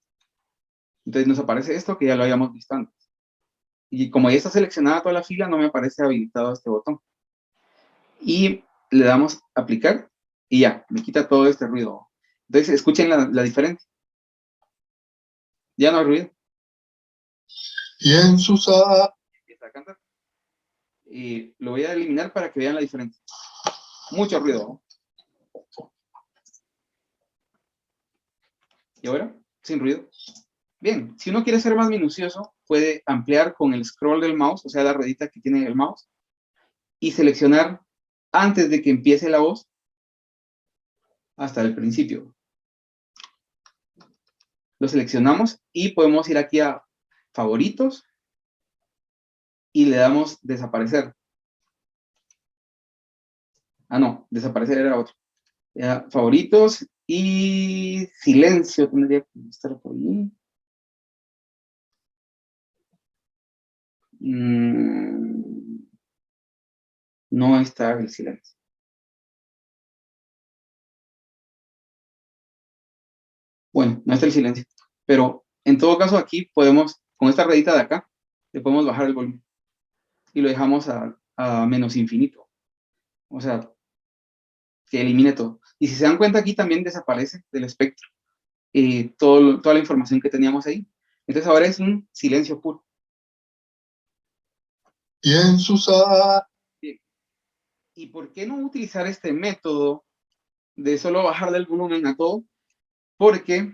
Entonces nos aparece esto que ya lo habíamos visto antes. Y como ya está seleccionada toda la fila, no me aparece habilitado este botón. Y le damos aplicar y ya, me quita todo este ruido. Entonces escuchen la diferencia. Ya no hay ruido. Bien, Susa. Empieza a cantar. Y lo voy a eliminar para que vean la diferencia. Mucho ruido. ¿Y ahora? Sin ruido. Bien, si uno quiere ser más minucioso, puede ampliar con el scroll del mouse, o sea, la ruedita que tiene el mouse, y seleccionar antes de que empiece la voz hasta el principio. Lo seleccionamos y podemos ir aquí a favoritos y le damos desaparecer. Ah, no, desaparecer era otro. Ya, favoritos y silencio tendría que estar por ahí. No está el silencio. Bueno, no está el silencio. Pero en todo caso aquí podemos, con esta ruedita de acá, le podemos bajar el volumen. Y lo dejamos a menos infinito. O sea, que elimine todo. Y si se dan cuenta aquí también desaparece del espectro toda la información que teníamos ahí. Entonces ahora es un silencio puro. Bien, Susa. Bien. ¿Y por qué no utilizar este método de solo bajarle el volumen a todo? Porque,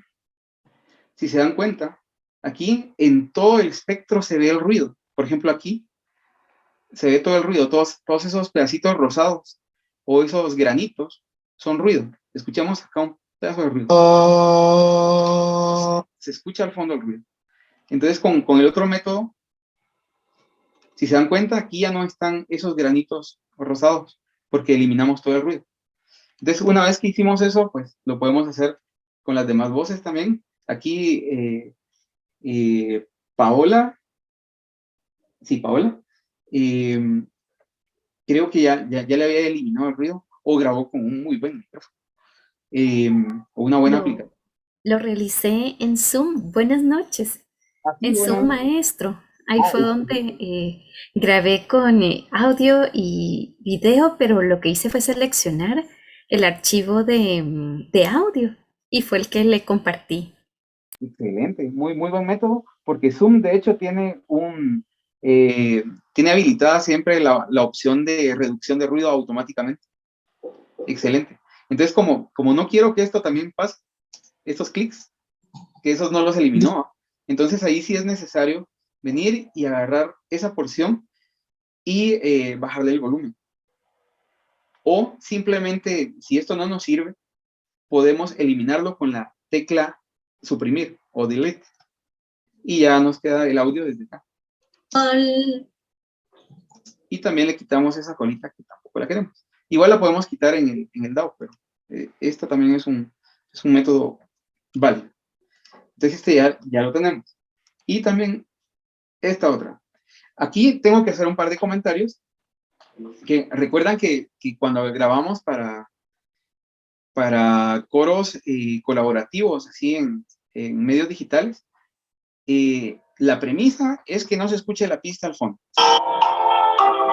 si se dan cuenta, aquí en todo el espectro se ve el ruido. Por ejemplo, aquí se ve todo el ruido, todos esos pedacitos rosados o esos granitos son ruido. Escuchamos acá un pedazo de ruido. Se escucha al fondo el ruido. Entonces, con el otro método, si se dan cuenta, aquí ya no están esos granitos rosados, porque eliminamos todo el ruido. Entonces, una vez que hicimos eso, pues lo podemos hacer con las demás voces también. Aquí, Paola, sí, Paola, creo que ya le había eliminado el ruido, o grabó con un muy buen micrófono, o una buena aplicación. Lo realicé en Zoom. Buenas noches. En Zoom Maestro. Ahí fue donde grabé con audio y video, pero lo que hice fue seleccionar el archivo de audio y fue el que le compartí. Excelente, muy buen método, porque Zoom de hecho tiene tiene habilitada siempre la opción de reducción de ruido automáticamente. Excelente. Entonces, como no quiero que esto también pase, estos clics, que esos no los eliminó, entonces ahí sí es necesario venir y agarrar esa porción y bajarle el volumen. O simplemente, si esto no nos sirve, podemos eliminarlo con la tecla suprimir o delete. Y ya nos queda el audio desde acá. Y también le quitamos esa colita que tampoco la queremos. Igual la podemos quitar en el DAW, pero esta también es un método válido. Entonces este ya lo tenemos. Y también esta otra. Aquí tengo que hacer un par de comentarios. Que recuerdan que cuando grabamos para coros colaborativos, así en medios digitales, la premisa es que no se escuche la pista al fondo.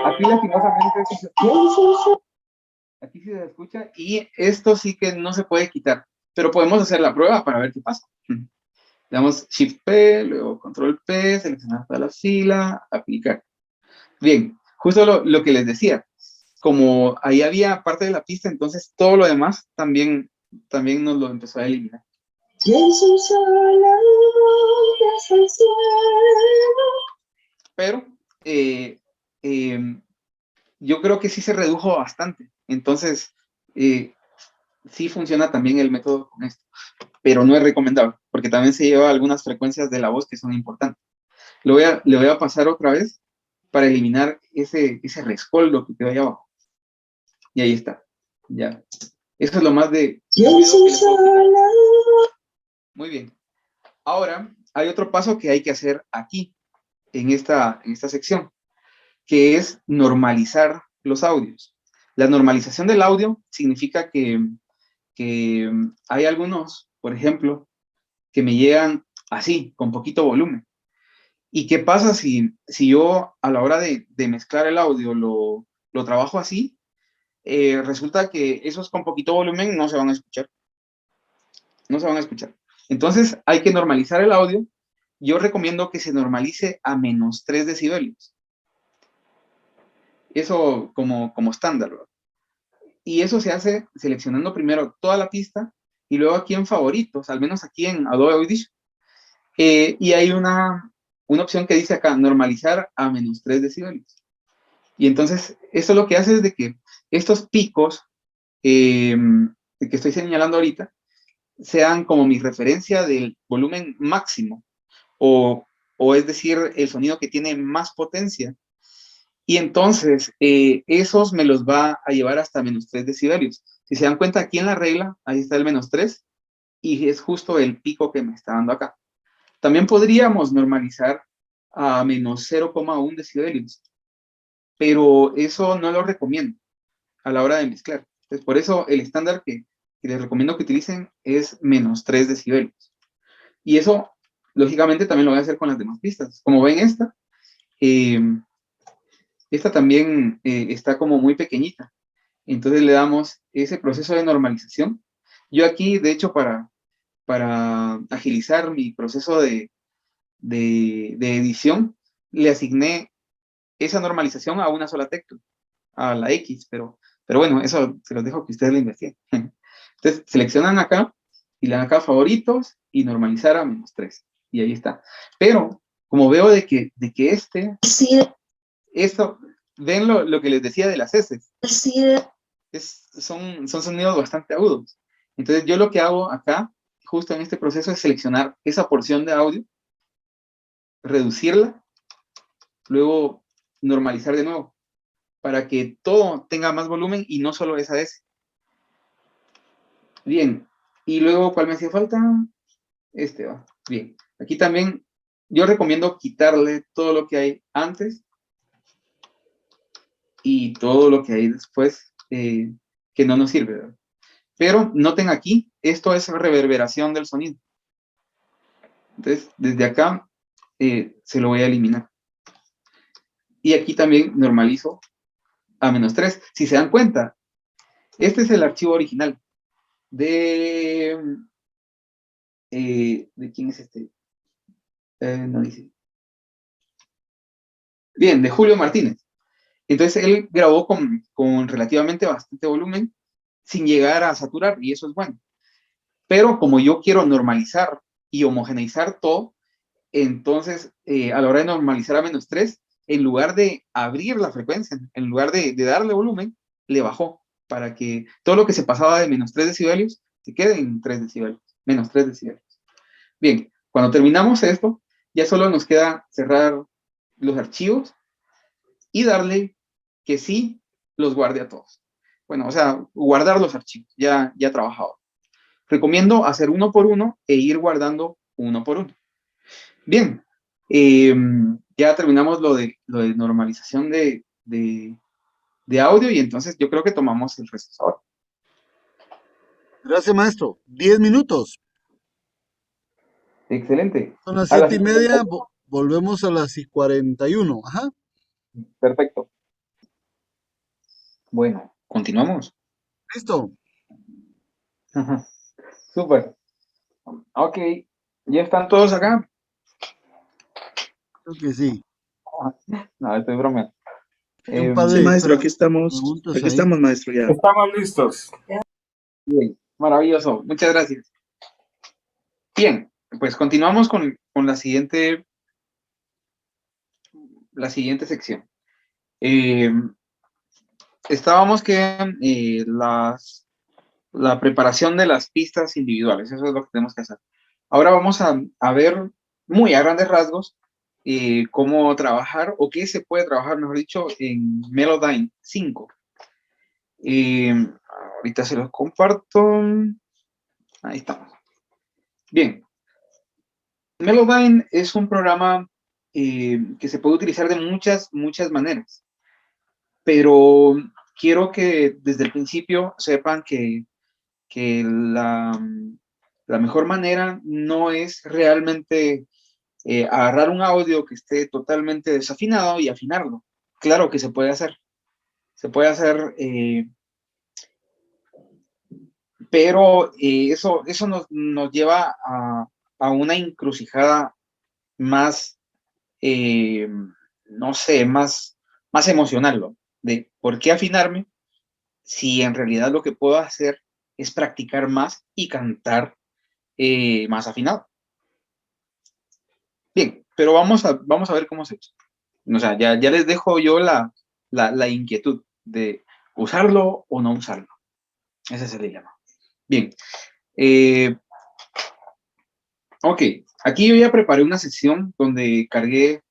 Aquí lastimosamente aquí sí se escucha y esto sí que no se puede quitar, pero podemos hacer la prueba para ver qué pasa. Le damos Shift P, luego Control P, seleccionar toda la fila, aplicar. Bien, justo lo que les decía, como ahí había parte de la pista, entonces todo lo demás también nos lo empezó a eliminar. Pero yo creo que sí se redujo bastante. Entonces, sí funciona también el método con esto. Pero no es recomendable, porque también se lleva algunas frecuencias de la voz que son importantes. Le voy a pasar otra vez para eliminar ese rescoldo que quedó ahí abajo. Y ahí está. Ya. Eso es lo más de... Muy bien. Ahora, hay otro paso que hay que hacer aquí, en esta sección, que es normalizar los audios. La normalización del audio significa que hay algunos, por ejemplo, que me llegan así, con poquito volumen. ¿Y qué pasa si yo a la hora de mezclar el audio lo trabajo así? Resulta que esos con poquito volumen no se van a escuchar. No se van a escuchar. Entonces hay que normalizar el audio. Yo recomiendo que se normalice a menos 3 decibelios. Eso como estándar, ¿verdad? Y eso se hace seleccionando primero toda la pista y luego aquí en favoritos, al menos aquí en Adobe Audition. Y hay una opción que dice acá, normalizar a menos 3 decibelios. Y entonces, esto lo que hace es de que estos picos que estoy señalando ahorita sean como mi referencia del volumen máximo, o es decir, el sonido que tiene más potencia. Y entonces, esos me los va a llevar hasta menos 3 decibelios. Si se dan cuenta, aquí en la regla, ahí está el menos 3, y es justo el pico que me está dando acá. También podríamos normalizar a menos 0,1 decibelios, pero eso no lo recomiendo a la hora de mezclar. Entonces, por eso el estándar que les recomiendo que utilicen es menos 3 decibelios. Y eso, lógicamente, también lo voy a hacer con las demás pistas. Como ven esta también está como muy pequeñita. Entonces le damos ese proceso de normalización. Yo aquí, de hecho, para agilizar mi proceso de edición, le asigné esa normalización a una sola tecla, a la X, pero bueno, eso se los dejo que ustedes lo investiguen. Entonces, seleccionan acá, y le dan acá favoritos, y normalizar a menos 3, y ahí está. Pero, como veo de que esto, ven lo que les decía de las S, son sonidos bastante agudos. Entonces, yo lo que hago acá, justo en este proceso, es seleccionar esa porción de audio, reducirla, luego normalizar de nuevo, para que todo tenga más volumen y no solo esa S. Bien, y luego, ¿cuál me hacía falta? Este va. Bien, aquí también yo recomiendo quitarle todo lo que hay antes y todo lo que hay después que no nos sirve, ¿verdad? Pero noten aquí, esto es reverberación del sonido. Entonces, desde acá se lo voy a eliminar. Y aquí también normalizo a menos 3. Si se dan cuenta, este es el archivo original ¿de quién es este? No dice. Bien, de Julio Martínez. Entonces él grabó con relativamente bastante volumen sin llegar a saturar, y eso es bueno. Pero como yo quiero normalizar y homogeneizar todo, entonces a la hora de normalizar a menos 3, en lugar de abrir la frecuencia, en lugar de darle volumen, le bajó para que todo lo que se pasaba de menos 3 decibelios se quede en 3 decibelios, menos 3 decibeles. Bien, cuando terminamos esto, ya solo nos queda cerrar los archivos y darle que sí los guarde a todos. Bueno, o sea, guardar los archivos, ya trabajado. Recomiendo hacer uno por uno e ir guardando uno por uno. Bien, ya terminamos lo de normalización de audio y entonces yo creo que tomamos el receso ahora. Gracias, maestro. 10 minutos. Excelente. Son las A las 7:30, volvemos a las 41. Ajá. Perfecto. Bueno, continuamos. Listo. Ajá. Súper. Ok, ¿ya están todos acá? Creo que sí. No, estoy bromeando. Hay un par Sí, de maestro, aquí estamos. preguntas Aquí ahí. estamos, maestro, ya. Estamos listos. Bien, maravilloso. Muchas gracias. Bien, pues continuamos con la siguiente sección. Estábamos que la preparación de las pistas individuales, eso es lo que tenemos que hacer. Ahora vamos a ver muy a grandes rasgos cómo trabajar o qué se puede trabajar, mejor dicho, en Melodyne 5. Ahorita se los comparto. Ahí estamos. Bien. Melodyne es un programa que se puede utilizar de muchas maneras, pero quiero que desde el principio sepan que la mejor manera no es realmente agarrar un audio que esté totalmente desafinado y afinarlo. Claro que se puede hacer. Se puede hacer, pero eso nos lleva a una encrucijada más, no sé, más emocional, ¿no? De por qué afinarme si en realidad lo que puedo hacer es practicar más y cantar más afinado. Bien, pero vamos a ver cómo se usa. O sea, ya les dejo yo la inquietud de usarlo o no usarlo. Ese es el dilema. Bien. Ok, aquí yo ya preparé una sección donde cargué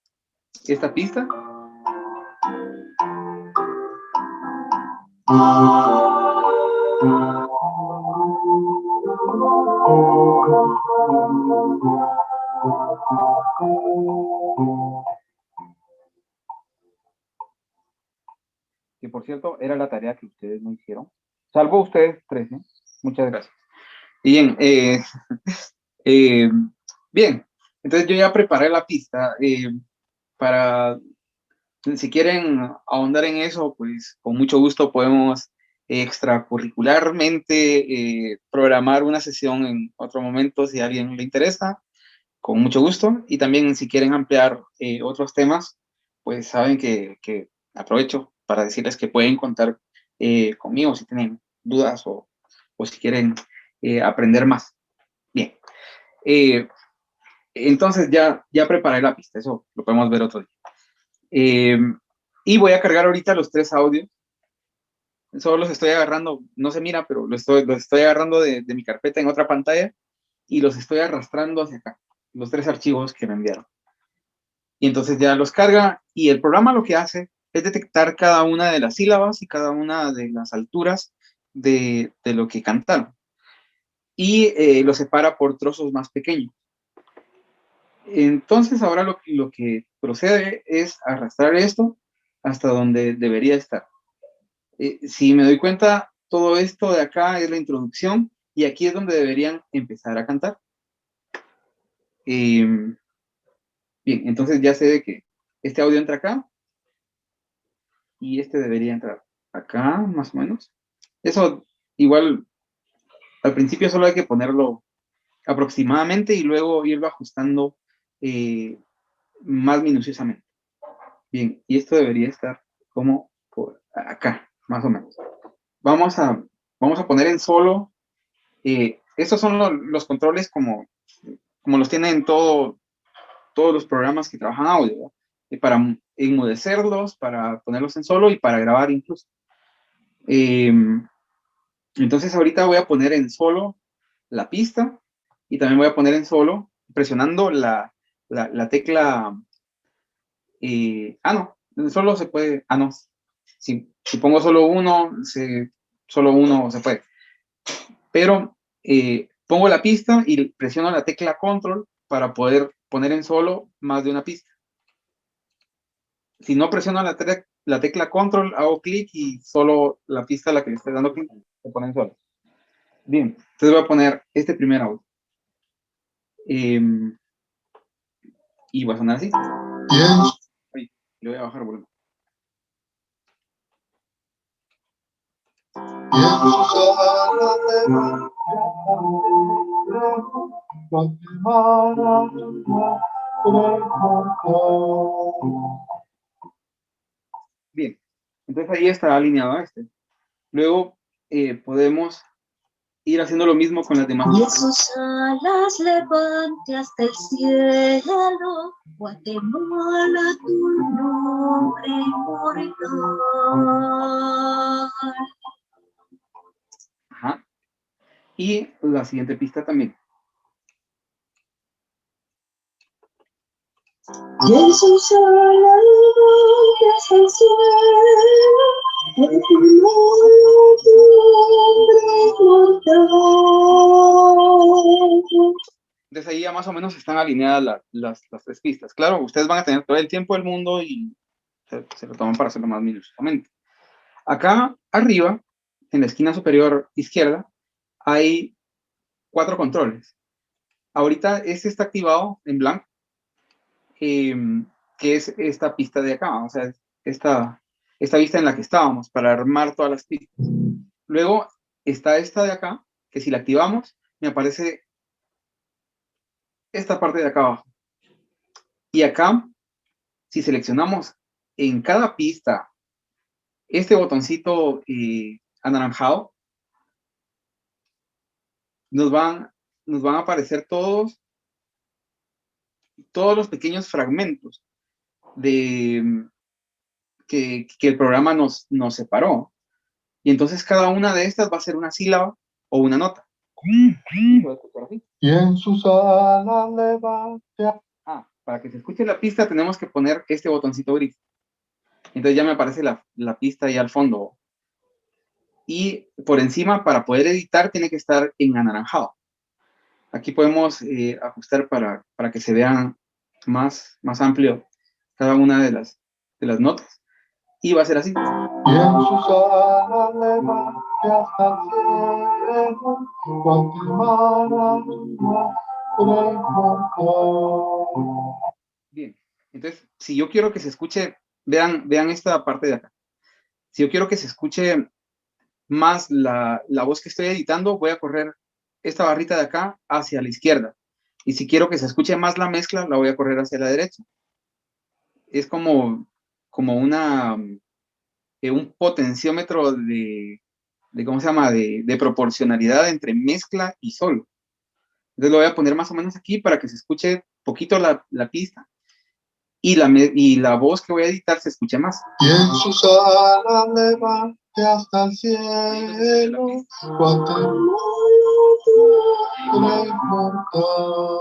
esta pista. Que por cierto, era la tarea que ustedes no hicieron. Salvo ustedes tres, ¿eh? Muchas gracias. Bien, bien, entonces yo ya preparé la pista para, si quieren ahondar en eso, pues con mucho gusto podemos extracurricularmente programar una sesión en otro momento si a alguien le interesa, con mucho gusto. Y también si quieren ampliar otros temas, pues saben que aprovecho para decirles que pueden contar conmigo si tienen dudas o si quieren aprender más. Bien. Entonces ya preparé la pista, eso lo podemos ver otro día. Y voy a cargar ahorita los 3 audios. Solo los estoy agarrando, no se mira, pero los estoy agarrando de mi carpeta en otra pantalla y los estoy arrastrando hacia acá, los 3 archivos que me enviaron. Y entonces ya los carga y el programa lo que hace es detectar cada una de las sílabas y cada una de las alturas de lo que cantaron. Y lo separa por trozos más pequeños. Entonces ahora lo que procede es arrastrar esto hasta donde debería estar. Si me doy cuenta, todo esto de acá es la introducción y aquí es donde deberían empezar a cantar. Bien, entonces ya sé de que este audio entra acá y este debería entrar acá, más o menos. Eso igual, al principio solo hay que ponerlo aproximadamente y luego irlo ajustando más minuciosamente. Bien, y esto debería estar como por acá, más o menos. Vamos a poner en solo. Estos son los controles como los tienen todos los programas que trabajan audio, ¿no? Para enmudecerlos, para ponerlos en solo y para grabar incluso. Entonces ahorita voy a poner en solo la pista y también voy a poner en solo presionando la tecla, no, en solo se puede, no, si pongo solo uno se puede, pero pongo la pista y presiono la tecla control para poder poner en solo más de una pista. Si no presiono la tecla control, hago clic y solo la pista a la que le estoy dando clic se pone en solo. Bien, entonces voy a poner este primer audio. Y va a sonar así. Ay, le voy a bajar el volumen. Bien, entonces ahí está alineado a este. Luego podemos ir haciendo lo mismo con las demás. Y sus alas levante hasta el cielo, Guatemala, tu nombre inmortal. Ajá. Y la siguiente pista también. Y en sus alas levante hasta el cielo, Guatemala, tu nombre inmortal. Entonces ahí ya más o menos están alineadas las tres pistas. Claro, ustedes van a tener todo el tiempo del mundo y se lo toman para hacerlo más minuciosamente. Acá arriba, en la esquina superior izquierda, hay 4 controles. Ahorita este está activado en blanco, que es esta pista de acá, o sea, esta vista en la que estábamos para armar todas las pistas. Luego está esta de acá, que si la activamos, me aparece esta parte de acá abajo. Y acá, si seleccionamos en cada pista este botoncito anaranjado, nos van a aparecer todos los pequeños fragmentos de que el programa nos separó. Y entonces cada una de estas va a ser una sílaba o una nota. Y en sus alas levante. Para que se escuche la pista tenemos que poner este botoncito gris. Entonces ya me aparece la pista ahí al fondo. Y por encima, para poder editar, tiene que estar en anaranjado. Aquí podemos ajustar para que se vean más amplio cada una de las notas. Y va a ser así. Y en sus alas levante hasta el cielo, Guatemala, tu nombre inmortal. Bien, entonces, si yo quiero que se escuche, vean esta parte de acá. Si yo quiero que se escuche más la voz que estoy editando, voy a correr esta barrita de acá hacia la izquierda. Y si quiero que se escuche más la mezcla, la voy a correr hacia la derecha. Es como un potenciómetro de ¿cómo se llama? De proporcionalidad entre mezcla y solo. Entonces lo voy a poner más o menos aquí para que se escuche poquito la pista y la voz que voy a editar se escuche más. Y en sus alas levante hasta el cielo, Guatemala, tu nombre inmortal.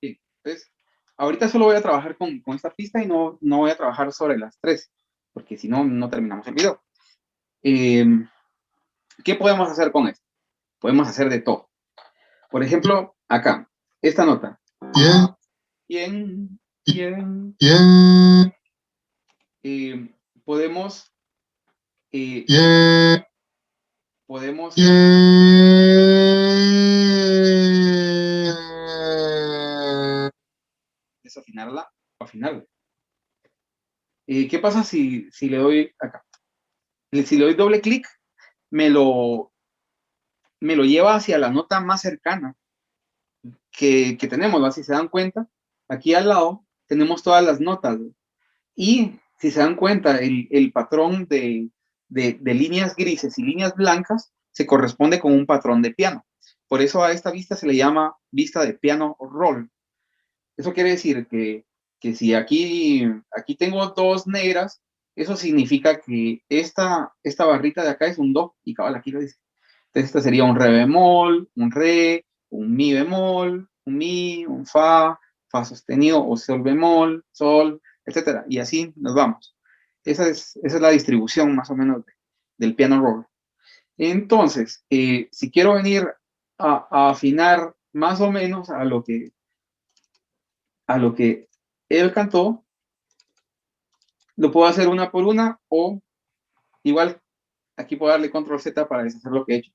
Sí, entonces, ahorita solo voy a trabajar con esta pista y no voy a trabajar sobre las 3, porque si no, no terminamos el video. ¿Qué podemos hacer con esto? Podemos hacer de todo. Por ejemplo, acá, esta nota. Bien. Podemos desafinarla o afinarla. ¿Qué pasa si le doy acá? Si le doy doble clic, me lo lleva hacia la nota más cercana que tenemos, ¿no? Si se dan cuenta, aquí al lado tenemos todas las notas, ¿no? Y si se dan cuenta, el patrón de líneas grises y líneas blancas se corresponde con un patrón de piano. Por eso a esta vista se le llama vista de piano roll. Eso quiere decir que si aquí tengo 2 negras, eso significa que esta barrita de acá es un do, y cabal, aquí lo dice. Entonces esta sería un re bemol, un re, un mi bemol, un mi, un fa sostenido o sol bemol, sol, etcétera. Y así nos vamos. Esa es la distribución más o menos del piano roll. Entonces, si quiero venir a afinar más o menos a lo que él cantó, lo puedo hacer una por una o igual aquí puedo darle control Z para deshacer lo que he hecho.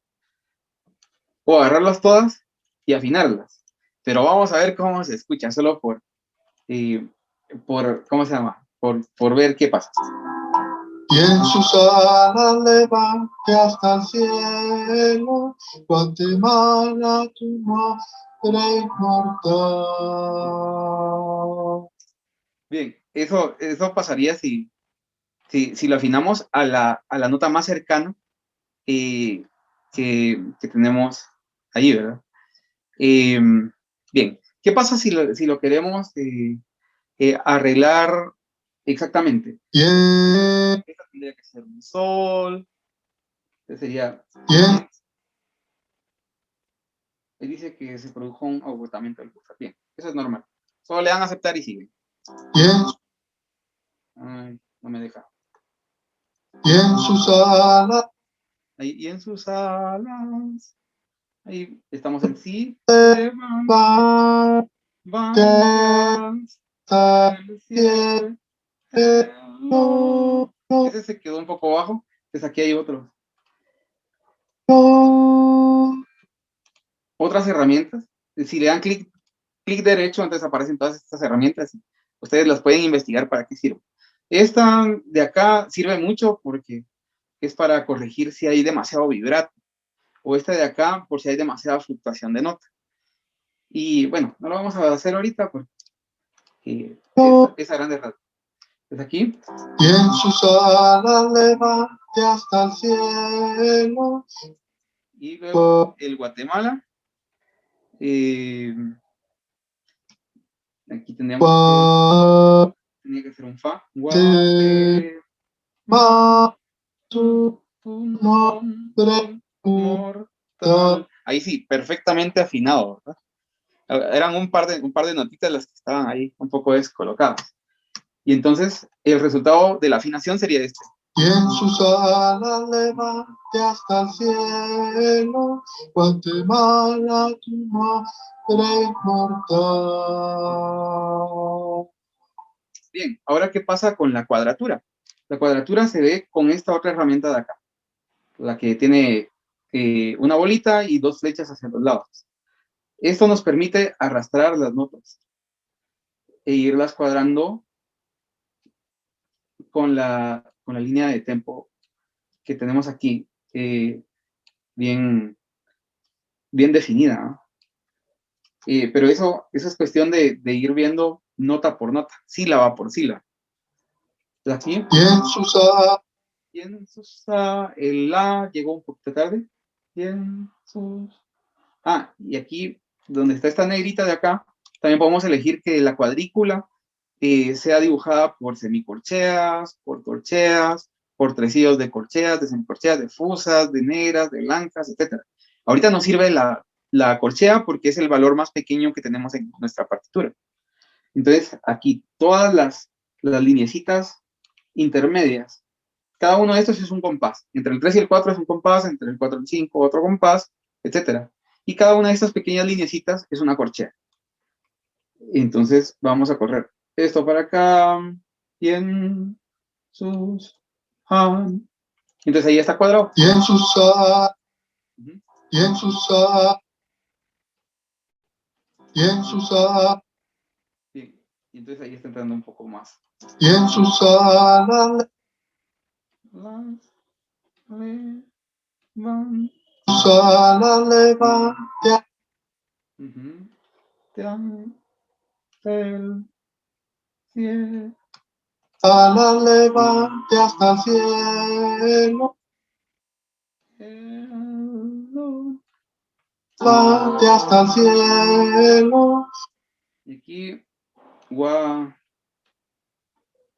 Puedo agarrarlas todas y afinarlas. Pero vamos a ver cómo se escucha, solo por ¿cómo se llama? Por ver qué pasa. Y en sus alas levante hasta el cielo, Guatemala, tu madre inmortal. Bien, eso pasaría si lo afinamos a la nota más cercana que tenemos ahí, ¿verdad? Bien, ¿qué pasa si lo queremos arreglar exactamente? Bien, Esta tendría que ser un sol, este sería... bien, Ahí dice que se produjo un agotamiento del buffer. Bien, eso es normal. Solo le dan a aceptar y siguen. bien, Ay, no me deja. y en sus alas Ahí, y en sus alas. Ahí estamos en sí. va Van hasta el el cielo. cielo. Ese se quedó un poco bajo. Entonces aquí hay otras herramientas. Si le dan clic derecho, entonces aparecen todas estas herramientas. Ustedes las pueden investigar para qué sirve. Esta de acá sirve mucho porque es para corregir si hay demasiado vibrato. O esta de acá por si hay demasiada fluctuación de nota. Y bueno, no lo vamos a hacer ahorita porque es a grandes rasgos. Entonces aquí. Y en sus alas levante hasta el cielo. Y luego el Guatemala. Aquí tendríamos tenía que ser un fa. Tu nombre mortal. Ahí sí, perfectamente afinado, ¿verdad? Eran un par de notitas las que estaban ahí un poco descolocadas. Y entonces el resultado de la afinación sería este. Y en sus alas levante hasta el cielo, Guatemala, tu madre inmortal. Bien, ahora ¿qué pasa con la cuadratura? La cuadratura se ve con esta otra herramienta de acá, la que tiene una bolita y dos flechas hacia los lados. Esto nos permite arrastrar las notas e irlas cuadrando con la línea de tempo que tenemos aquí bien definida, ¿no? Pero eso es cuestión de ir viendo nota por nota, sílaba por sílaba. Aquí. Y en sus alas. Y en sus el la llegó un poquito tarde. Y en sus... y aquí, donde está esta negrita de acá, también podemos elegir que la cuadrícula sea dibujada por semicorcheas, por corcheas, por tresillos de corcheas, de semicorcheas, de fusas, de negras, de blancas, etc. Ahorita nos sirve la corchea porque es el valor más pequeño que tenemos en nuestra partitura. Entonces, aquí todas las lineecitas intermedias, cada uno de estos es un compás. Entre el 3 y el 4 es un compás, entre el 4 y el 5 otro compás, etc. Y cada una de estas pequeñas lineecitas es una corchea. Entonces, vamos a correr esto para acá, y en sus... entonces ahí está cuadrado. Y en sus alas. Y en sus alas. Y en sus alas. Bien, y entonces ahí está entrando un poco más. Y en sus alas. Sus alas levante. El cielo. Alas levante hasta el cielo. Levante hasta el cielo. Y aquí,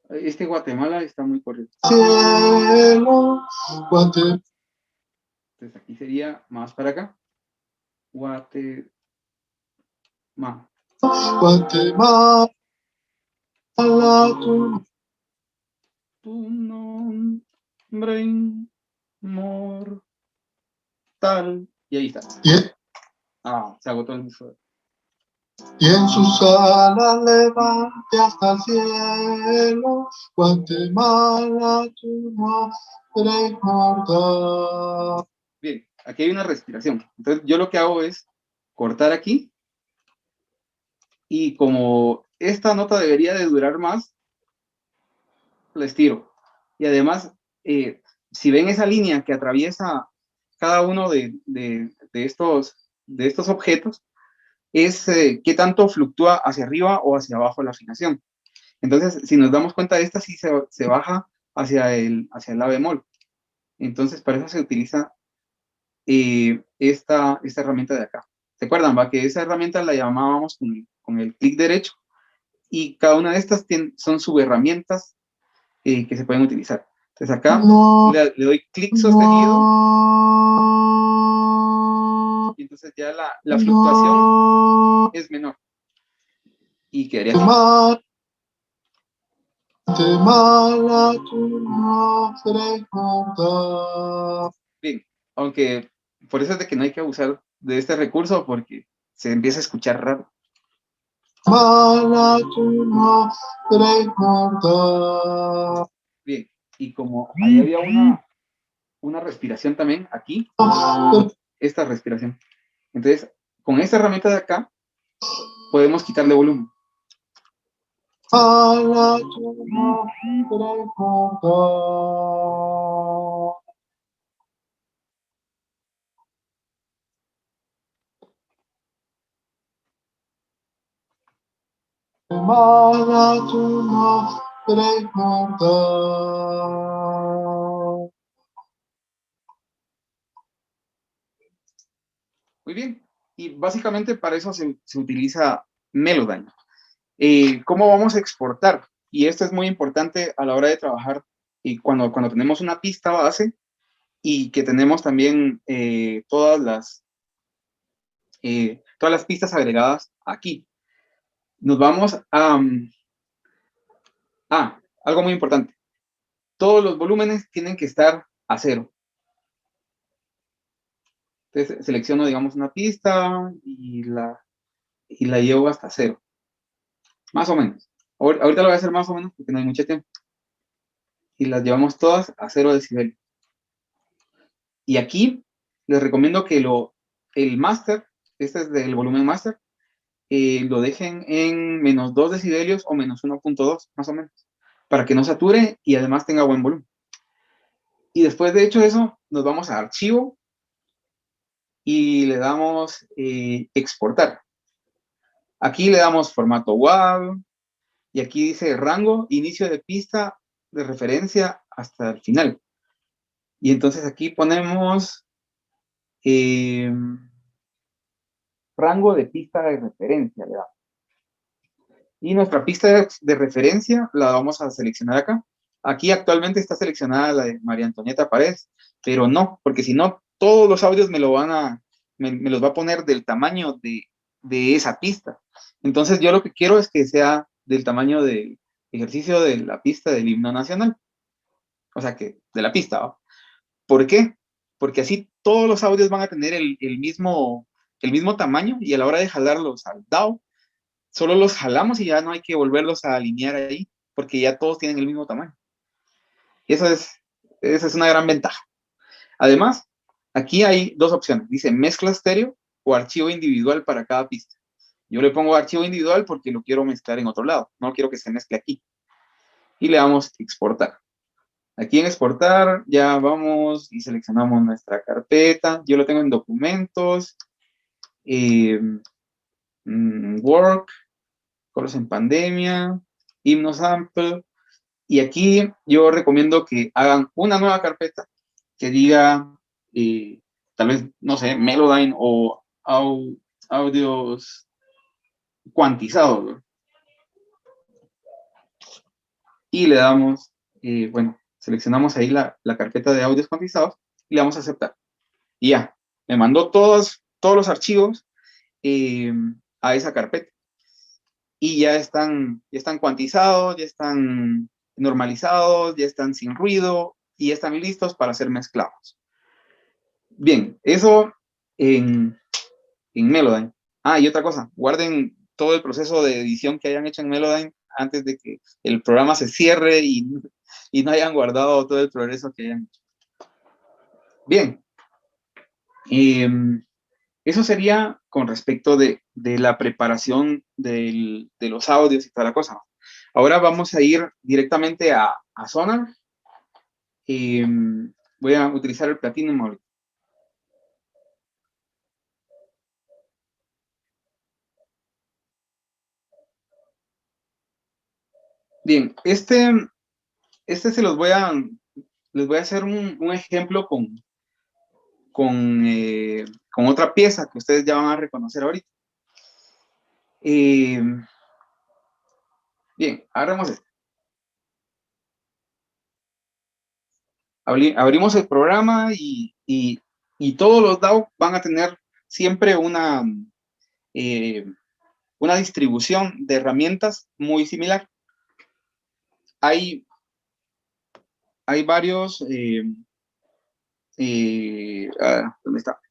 este Guatemala está muy correcto. Cielo. Guatemala. Entonces aquí sería más para acá. Guatemala. Guatemala, tu nombre inmortal. Y ahí está. Se agotó el uso. Y en sus alas levante hasta el cielo, Guatemala, tu nombre inmortal. Bien, aquí hay una respiración. Entonces yo lo que hago es cortar aquí, y como esta nota debería de durar más, la estiro. Y además, si ven esa línea que atraviesa cada uno de estos objetos, es qué tanto fluctúa hacia arriba o hacia abajo la afinación. Entonces, si nos damos cuenta, esta sí se baja hacia el la bemol. Entonces, para eso se utiliza esta herramienta de acá. ¿Se acuerdan? ¿Va? Que esa herramienta la llamábamos con el clic derecho, y cada una de estas son subherramientas que se pueden utilizar. Entonces acá le doy clic sostenido, y entonces ya la fluctuación es menor. Y quedaría aquí. Bien, aunque por eso es de que no hay que abusar de este recurso, porque se empieza a escuchar raro. Bien, y como ahí había una respiración también, aquí, esta respiración. Entonces, con esta herramienta de acá, podemos quitarle volumen. Muy bien, y básicamente para eso se utiliza Melodyne. ¿Cómo vamos a exportar? Y esto es muy importante a la hora de trabajar, y cuando tenemos una pista base y que tenemos también todas las pistas agregadas aquí. Nos vamos a... algo muy importante. Todos los volúmenes tienen que estar a 0. Entonces selecciono, digamos, una pista y la llevo hasta 0. Más o menos. Ahorita lo voy a hacer más o menos porque no hay mucho tiempo. Y las llevamos todas a 0 decibelios. Y aquí les recomiendo que el máster, este es del volumen máster, lo dejen en menos 2 decibelios o menos 1.2, más o menos, para que no sature y además tenga buen volumen. Y después de hecho eso, nos vamos a archivo y le damos exportar. Aquí le damos formato WAV, y aquí dice rango, inicio de pista de referencia hasta el final. Y entonces aquí ponemos rango de pista de referencia, le damos. Y nuestra pista de referencia la vamos a seleccionar acá. Aquí actualmente está seleccionada la de María Antonieta Paredes, pero no, porque si no, todos los audios me los va a poner del tamaño de esa pista. Entonces yo lo que quiero es que sea del tamaño del ejercicio de la pista del himno nacional. O sea, que de la pista, ¿va? ¿Por qué? Porque así todos los audios van a tener el mismo tamaño, y a la hora de jalarlos al DAW, solo los jalamos y ya no hay que volverlos a alinear ahí, porque ya todos tienen el mismo tamaño. Y esa es una gran ventaja. Además, aquí hay dos opciones. Dice mezcla estéreo o archivo individual para cada pista. Yo le pongo archivo individual porque lo quiero mezclar en otro lado. No quiero que se mezcle aquí. Y le damos exportar. Aquí en exportar ya vamos y seleccionamos nuestra carpeta. Yo lo tengo en documentos, work, coros en pandemia, himno sample. Y aquí yo recomiendo que hagan una nueva carpeta que diga, tal vez, no sé, Melodyne o audios cuantizados, ¿no? Y le damos, bueno, seleccionamos ahí la carpeta de audios cuantizados y le damos a aceptar. Y ya, me mandó todos los archivos. a esa carpeta. Y ya están cuantizados, ya están normalizados, ya están sin ruido y ya están listos para ser mezclados. Bien, eso en Melodyne. Ah, y otra cosa, guarden todo el proceso de edición que hayan hecho en Melodyne antes de que el programa se cierre y no hayan guardado todo el progreso que hayan hecho. Bien. Eso sería con respecto de la preparación de los audios y toda la cosa. Ahora vamos a ir directamente a Sonar. Voy a utilizar el Platinum ahorita. Bien, se los voy a, les voy a hacer un ejemplo con otra pieza que ustedes ya van a reconocer ahorita. Bien, agarremos esto. Abrimos el programa y todos los DAW van a tener siempre una distribución de herramientas muy similar. Hay varios... ¿dónde está?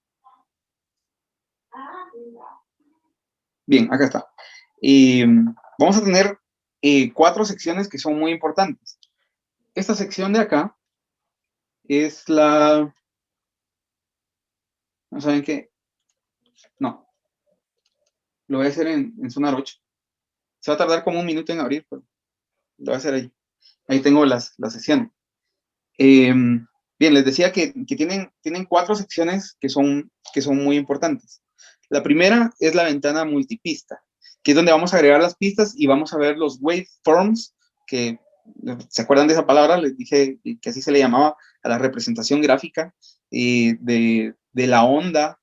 Bien, acá está. Vamos a tener 4 secciones que son muy importantes. Esta sección de acá es la... ¿No saben qué? No. Lo voy a hacer en Sonar 8. Se va a tardar como un minuto en abrir, pero lo voy a hacer ahí. Ahí tengo las sesiones. Bien, les decía que tienen 4 secciones que son muy importantes. La primera es la ventana multipista, que es donde vamos a agregar las pistas y vamos a ver los waveforms, que ¿se acuerdan de esa palabra? Les dije que así se le llamaba a la representación gráfica de la onda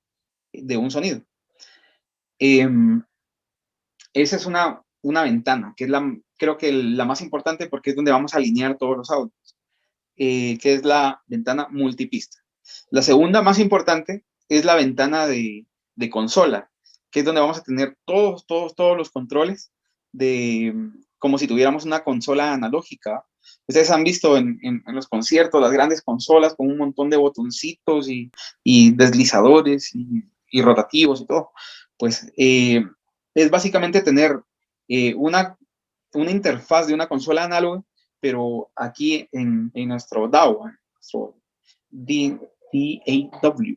de un sonido. Esa es una ventana, que es creo que la más importante porque es donde vamos a alinear todos los audios, que es la ventana multipista. La segunda más importante es la ventana de consola, que es donde vamos a tener todos los controles como si tuviéramos una consola analógica. Ustedes han visto en los conciertos las grandes consolas con un montón de botoncitos y deslizadores y rotativos y todo. Pues es básicamente tener una interfaz de una consola análoga, pero aquí en nuestro DAW, nuestro DAW.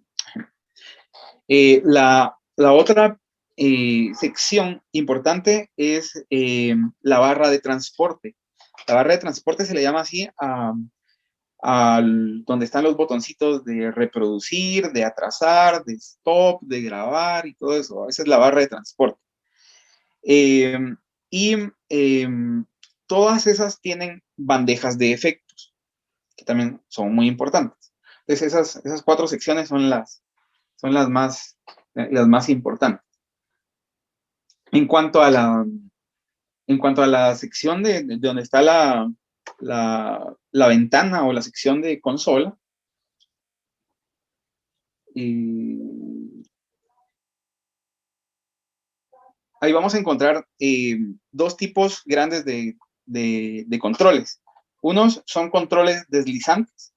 La otra sección importante es la barra de transporte. La barra de transporte se le llama así donde están los botoncitos de reproducir, de atrasar, de stop, de grabar y todo eso. Esa es la barra de transporte. Todas esas tienen bandejas de efectos, que también son muy importantes. Entonces, esas 4 secciones son las más importantes. En cuanto a la sección de donde está la ventana o la sección de consola, ahí vamos a encontrar 2 tipos grandes de controles. Unos son controles deslizantes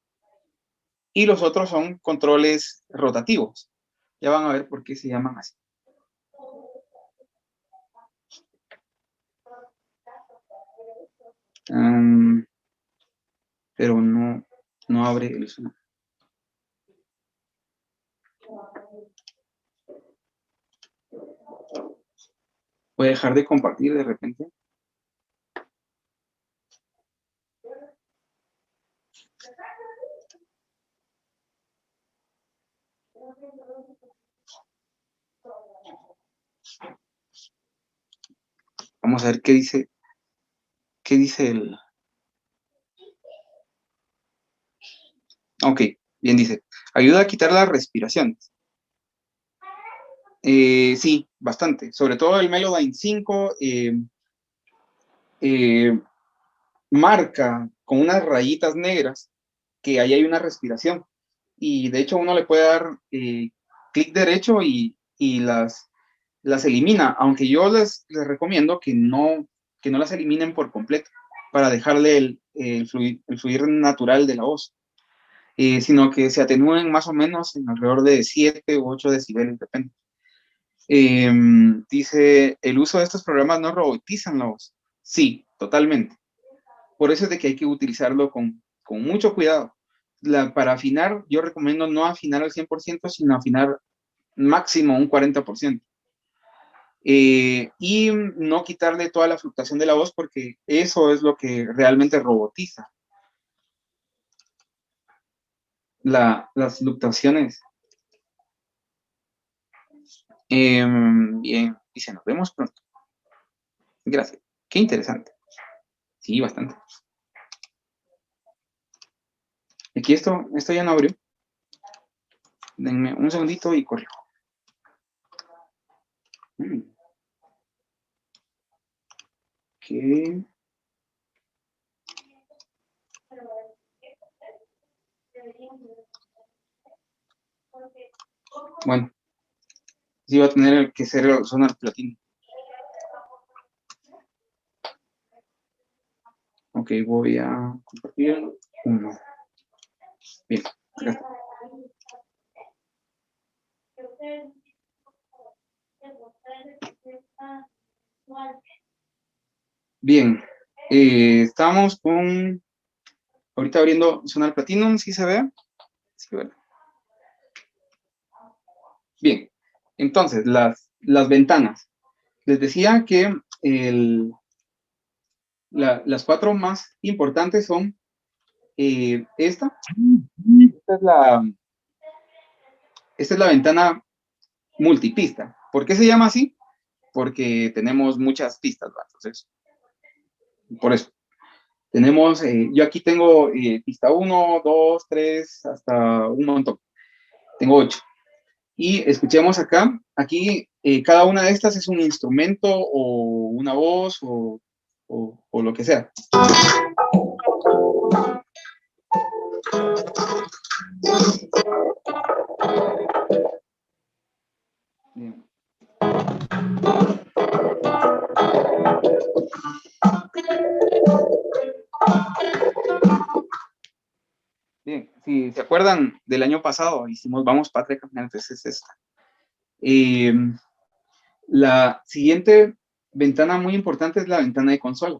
y los otros son controles rotativos. Ya van a ver por qué se llaman así. Pero no abre el Zoom. Voy a dejar de compartir de repente. Vamos a ver qué dice el... Ok, bien dice. Ayuda a quitar las respiraciones. Sí, bastante. Sobre todo el Melodyne 5 marca con unas rayitas negras que ahí hay una respiración. Y de hecho uno le puede dar clic derecho y las las elimina, aunque yo les recomiendo que no las eliminen por completo, para dejarle el fluir natural de la voz, sino que se atenúen más o menos en alrededor de 7 u 8 decibeles, depende. Dice, ¿el uso de estos programas no robotizan la voz? Sí, totalmente. Por eso es de que hay que utilizarlo con mucho cuidado. Para afinar, yo recomiendo no afinar al 100%, sino afinar máximo un 40%. Y no quitarle toda la fluctuación de la voz, porque eso es lo que realmente robotiza las fluctuaciones. Bien, dice, nos vemos pronto. Gracias. Qué interesante. Sí, bastante. Aquí esto ya no abrió. Denme un segundito y corrijo. Ok. Bueno, sí va a tener que ser el sonar platino. Ok, voy a compartir uno. Bien, acá está. Bien, estamos con, ahorita abriendo Sonar Platinum, ¿sí se ve? Sí, ¿verdad? Bien, entonces, las ventanas. Les decía que las 4 más importantes son esta es la ventana multipista. ¿Por qué se llama así? Porque tenemos muchas pistas, ¿verdad? Entonces, por eso. Tenemos, yo aquí tengo pista 1, 2, 3, hasta un montón. Tengo 8. Y escuchemos acá, aquí cada una de estas es un instrumento o una voz o lo que sea. Bien. Bien, si se acuerdan del año pasado, hicimos Vamos Patria Caminantes, es esta. La siguiente ventana muy importante es la ventana de consola,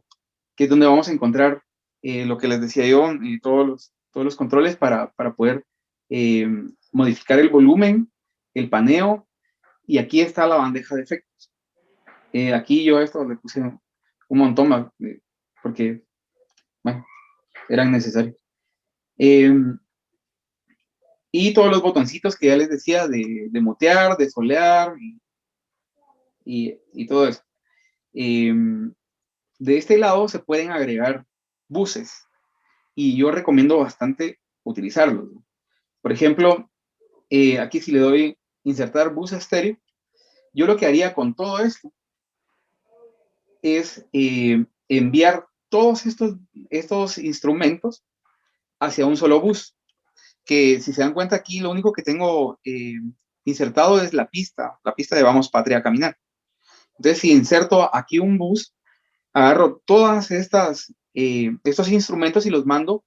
que es donde vamos a encontrar lo que les decía yo, todos los controles para poder modificar el volumen, el paneo, y aquí está la bandeja de efectos. Aquí yo esto le puse un montón más, porque, bueno, eran necesarios. Y todos los botoncitos que ya les decía de mutear, de solear y todo eso. De este lado se pueden agregar buses y yo recomiendo bastante utilizarlos. Por ejemplo, aquí si le doy insertar bus estéreo, yo lo que haría con todo esto es enviar todos estos instrumentos hacia un solo bus, que si se dan cuenta aquí lo único que tengo insertado es la pista de Vamos Patria a Caminar. Entonces si inserto aquí un bus, agarro todas estos instrumentos y los mando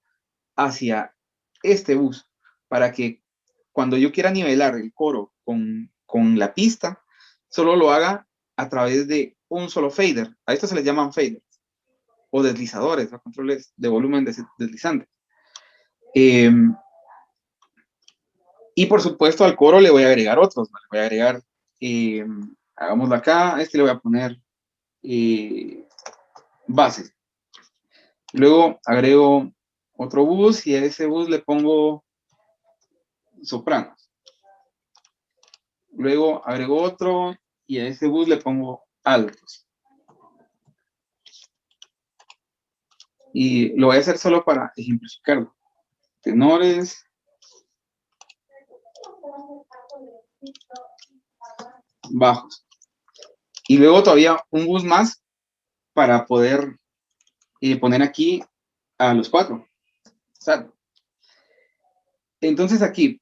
hacia este bus, para que cuando yo quiera nivelar el coro con la pista, solo lo haga a través de un solo fader. A esto se les llaman faders, o deslizadores, o controles de volumen deslizantes. Y por supuesto al coro le voy a agregar otros, ¿no? Le voy a agregar, hagámoslo acá, a este le voy a poner bases. Luego agrego otro bus y a ese bus le pongo sopranos. Luego agrego otro y a ese bus le pongo altos. Y lo voy a hacer solo para ejemplificarlo. Tenores. Bajos. Y luego todavía un bus más para poder poner aquí a los 4. ¿Sabe? Entonces aquí,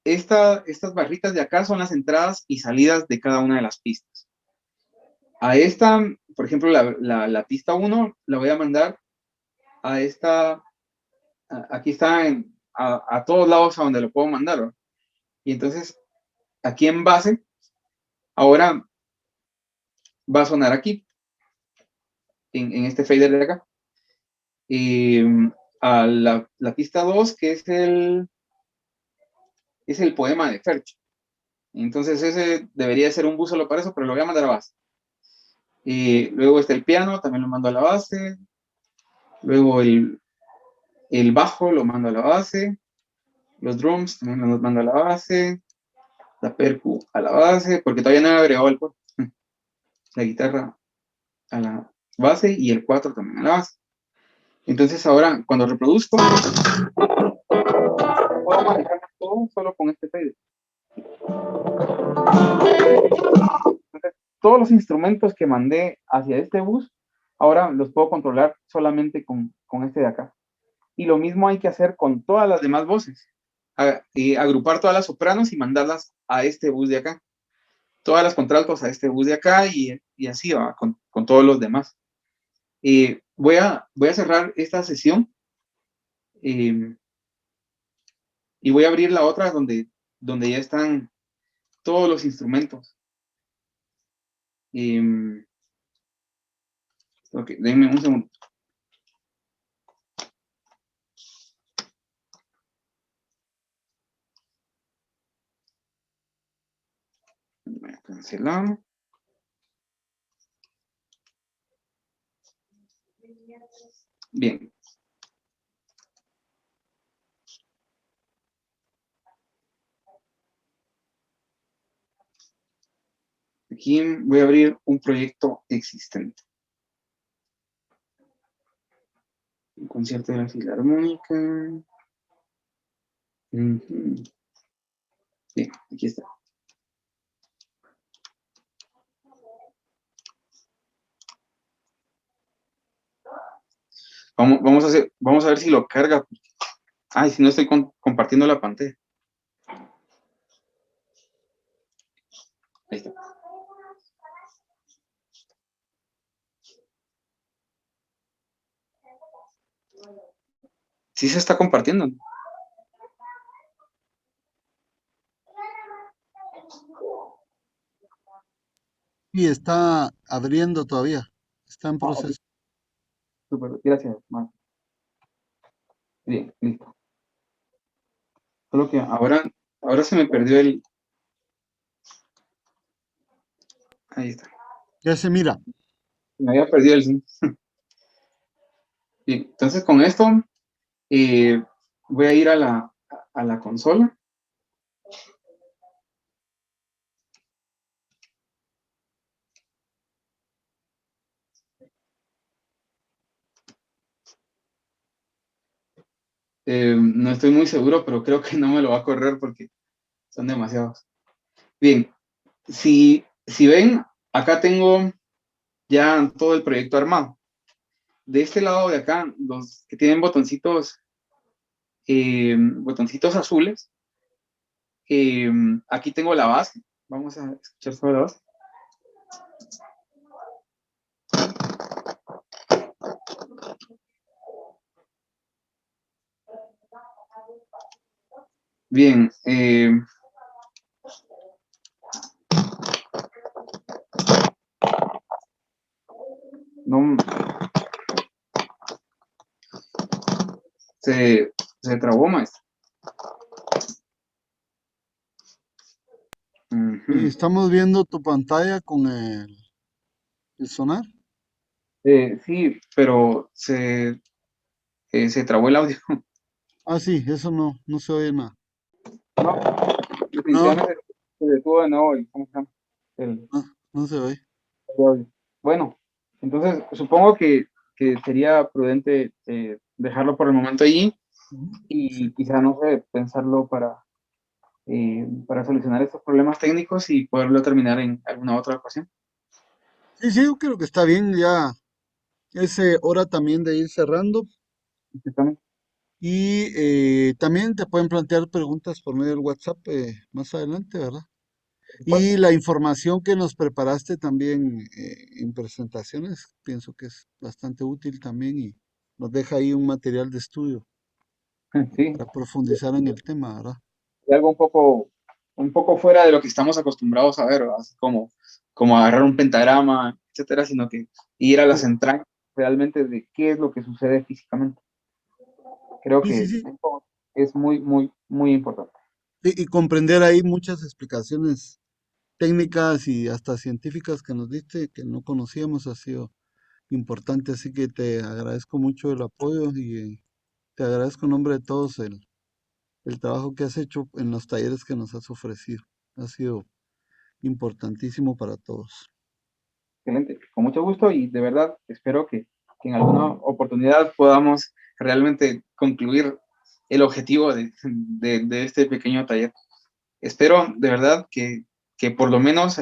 estas barritas de acá son las entradas y salidas de cada una de las pistas. A esta, por ejemplo, la pista 1 la voy a mandar a esta, aquí está a todos lados a donde lo puedo mandar, ¿no? Y entonces, aquí en base, ahora va a sonar aquí, en este fader de acá. A la pista 2, que es el poema de Ferch. Entonces ese debería ser un bus solo para eso, pero lo voy a mandar a base. Luego está el piano, también lo mando a la base. Luego el bajo lo mando a la base. Los drums también los mando a la base. La percu a la base, porque todavía no he agregado el 4. La guitarra a la base y el 4 también a la base. Entonces ahora, cuando reproduzco, puedo manejar todo solo con este fader. Entonces, todos los instrumentos que mandé hacia este bus, ahora los puedo controlar solamente con este de acá. Y lo mismo hay que hacer con todas las demás voces. Agrupar todas las sopranos y mandarlas a este bus de acá. Todas las contraltos a este bus de acá y así va con todos los demás. Voy a cerrar esta sesión y voy a abrir la otra donde ya están todos los instrumentos. Ok, denme un segundo. Voy a cancelar. Bien. Aquí voy a abrir un proyecto existente. Un concierto de la Filarmónica. Bien, aquí está. Vamos a ver si lo carga. Ay, si no estoy compartiendo la pantalla. Ahí está. Sí se está compartiendo. Y está abriendo todavía. Está en Ok. proceso. Súper, gracias, Marco. Bien, listo. Solo que ahora se me perdió el... Ahí está. Ya se mira. Me había perdido el Zoom. Bien, entonces con esto voy a ir a la consola. No estoy muy seguro, pero creo que no me lo va a correr porque son demasiados. Bien, si ven, acá tengo ya todo el proyecto armado. De este lado de acá, los que tienen botoncitos azules, aquí tengo la base. Vamos a escuchar sobre la base. Bien, no, se trabó, maestro. Y estamos viendo tu pantalla con el sonar. Sí, pero se trabó el audio. Ah, sí, eso no se oye nada. No, No, definitivamente se detuvo de nuevo ¿cómo se llama? El no se oye. audio. Bueno, entonces supongo que sería prudente dejarlo por el momento allí y quizá, no sé, pensarlo para solucionar estos problemas técnicos y poderlo terminar en alguna otra ocasión. Sí, sí, yo creo que está bien. Ya es hora también de ir cerrando. Exactamente. Y también te pueden plantear preguntas por medio del WhatsApp más adelante, ¿verdad? Y la información que nos preparaste también en presentaciones, pienso que es bastante útil también y nos deja ahí un material de estudio Sí, para profundizar en el tema, ¿verdad? y algo un poco fuera de lo que estamos acostumbrados a ver, ¿verdad? Así como agarrar un pentagrama, etcétera, sino que ir a las entrañas realmente de qué es lo que sucede físicamente. Creo Sí, que sí, sí. esto es muy, muy, muy importante. Y comprender ahí muchas explicaciones técnicas y hasta científicas que nos diste que no conocíamos ha sido importante, así que te agradezco mucho el apoyo y te agradezco en nombre de todos el trabajo que has hecho en los talleres que nos has ofrecido. Ha sido importantísimo para todos. Excelente, con mucho gusto y de verdad espero que en alguna oportunidad podamos realmente concluir el objetivo de este pequeño taller. Espero de verdad que por lo menos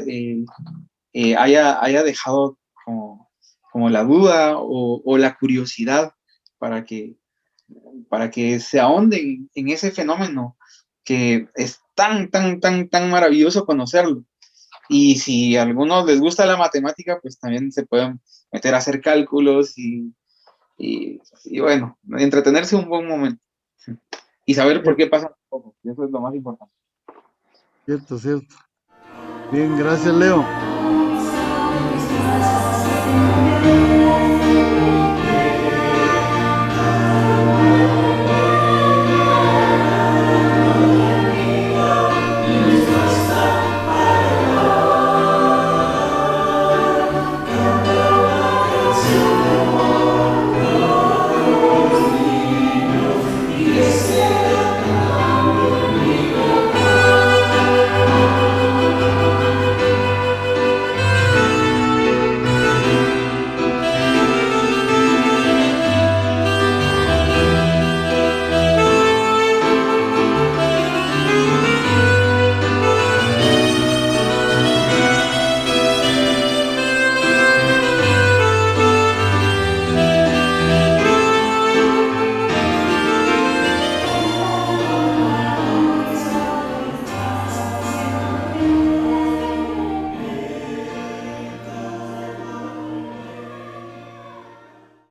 haya dejado como la duda o la curiosidad para para que se ahonden en ese fenómeno que es tan, tan, tan, tan maravilloso conocerlo. Y si a algunos les gusta la matemática, pues también se pueden meter a hacer cálculos y bueno, entretenerse un buen momento y saber por Cier- qué pasa poco. Eso es lo más importante. Cierto, cierto. Bien, gracias, Leo.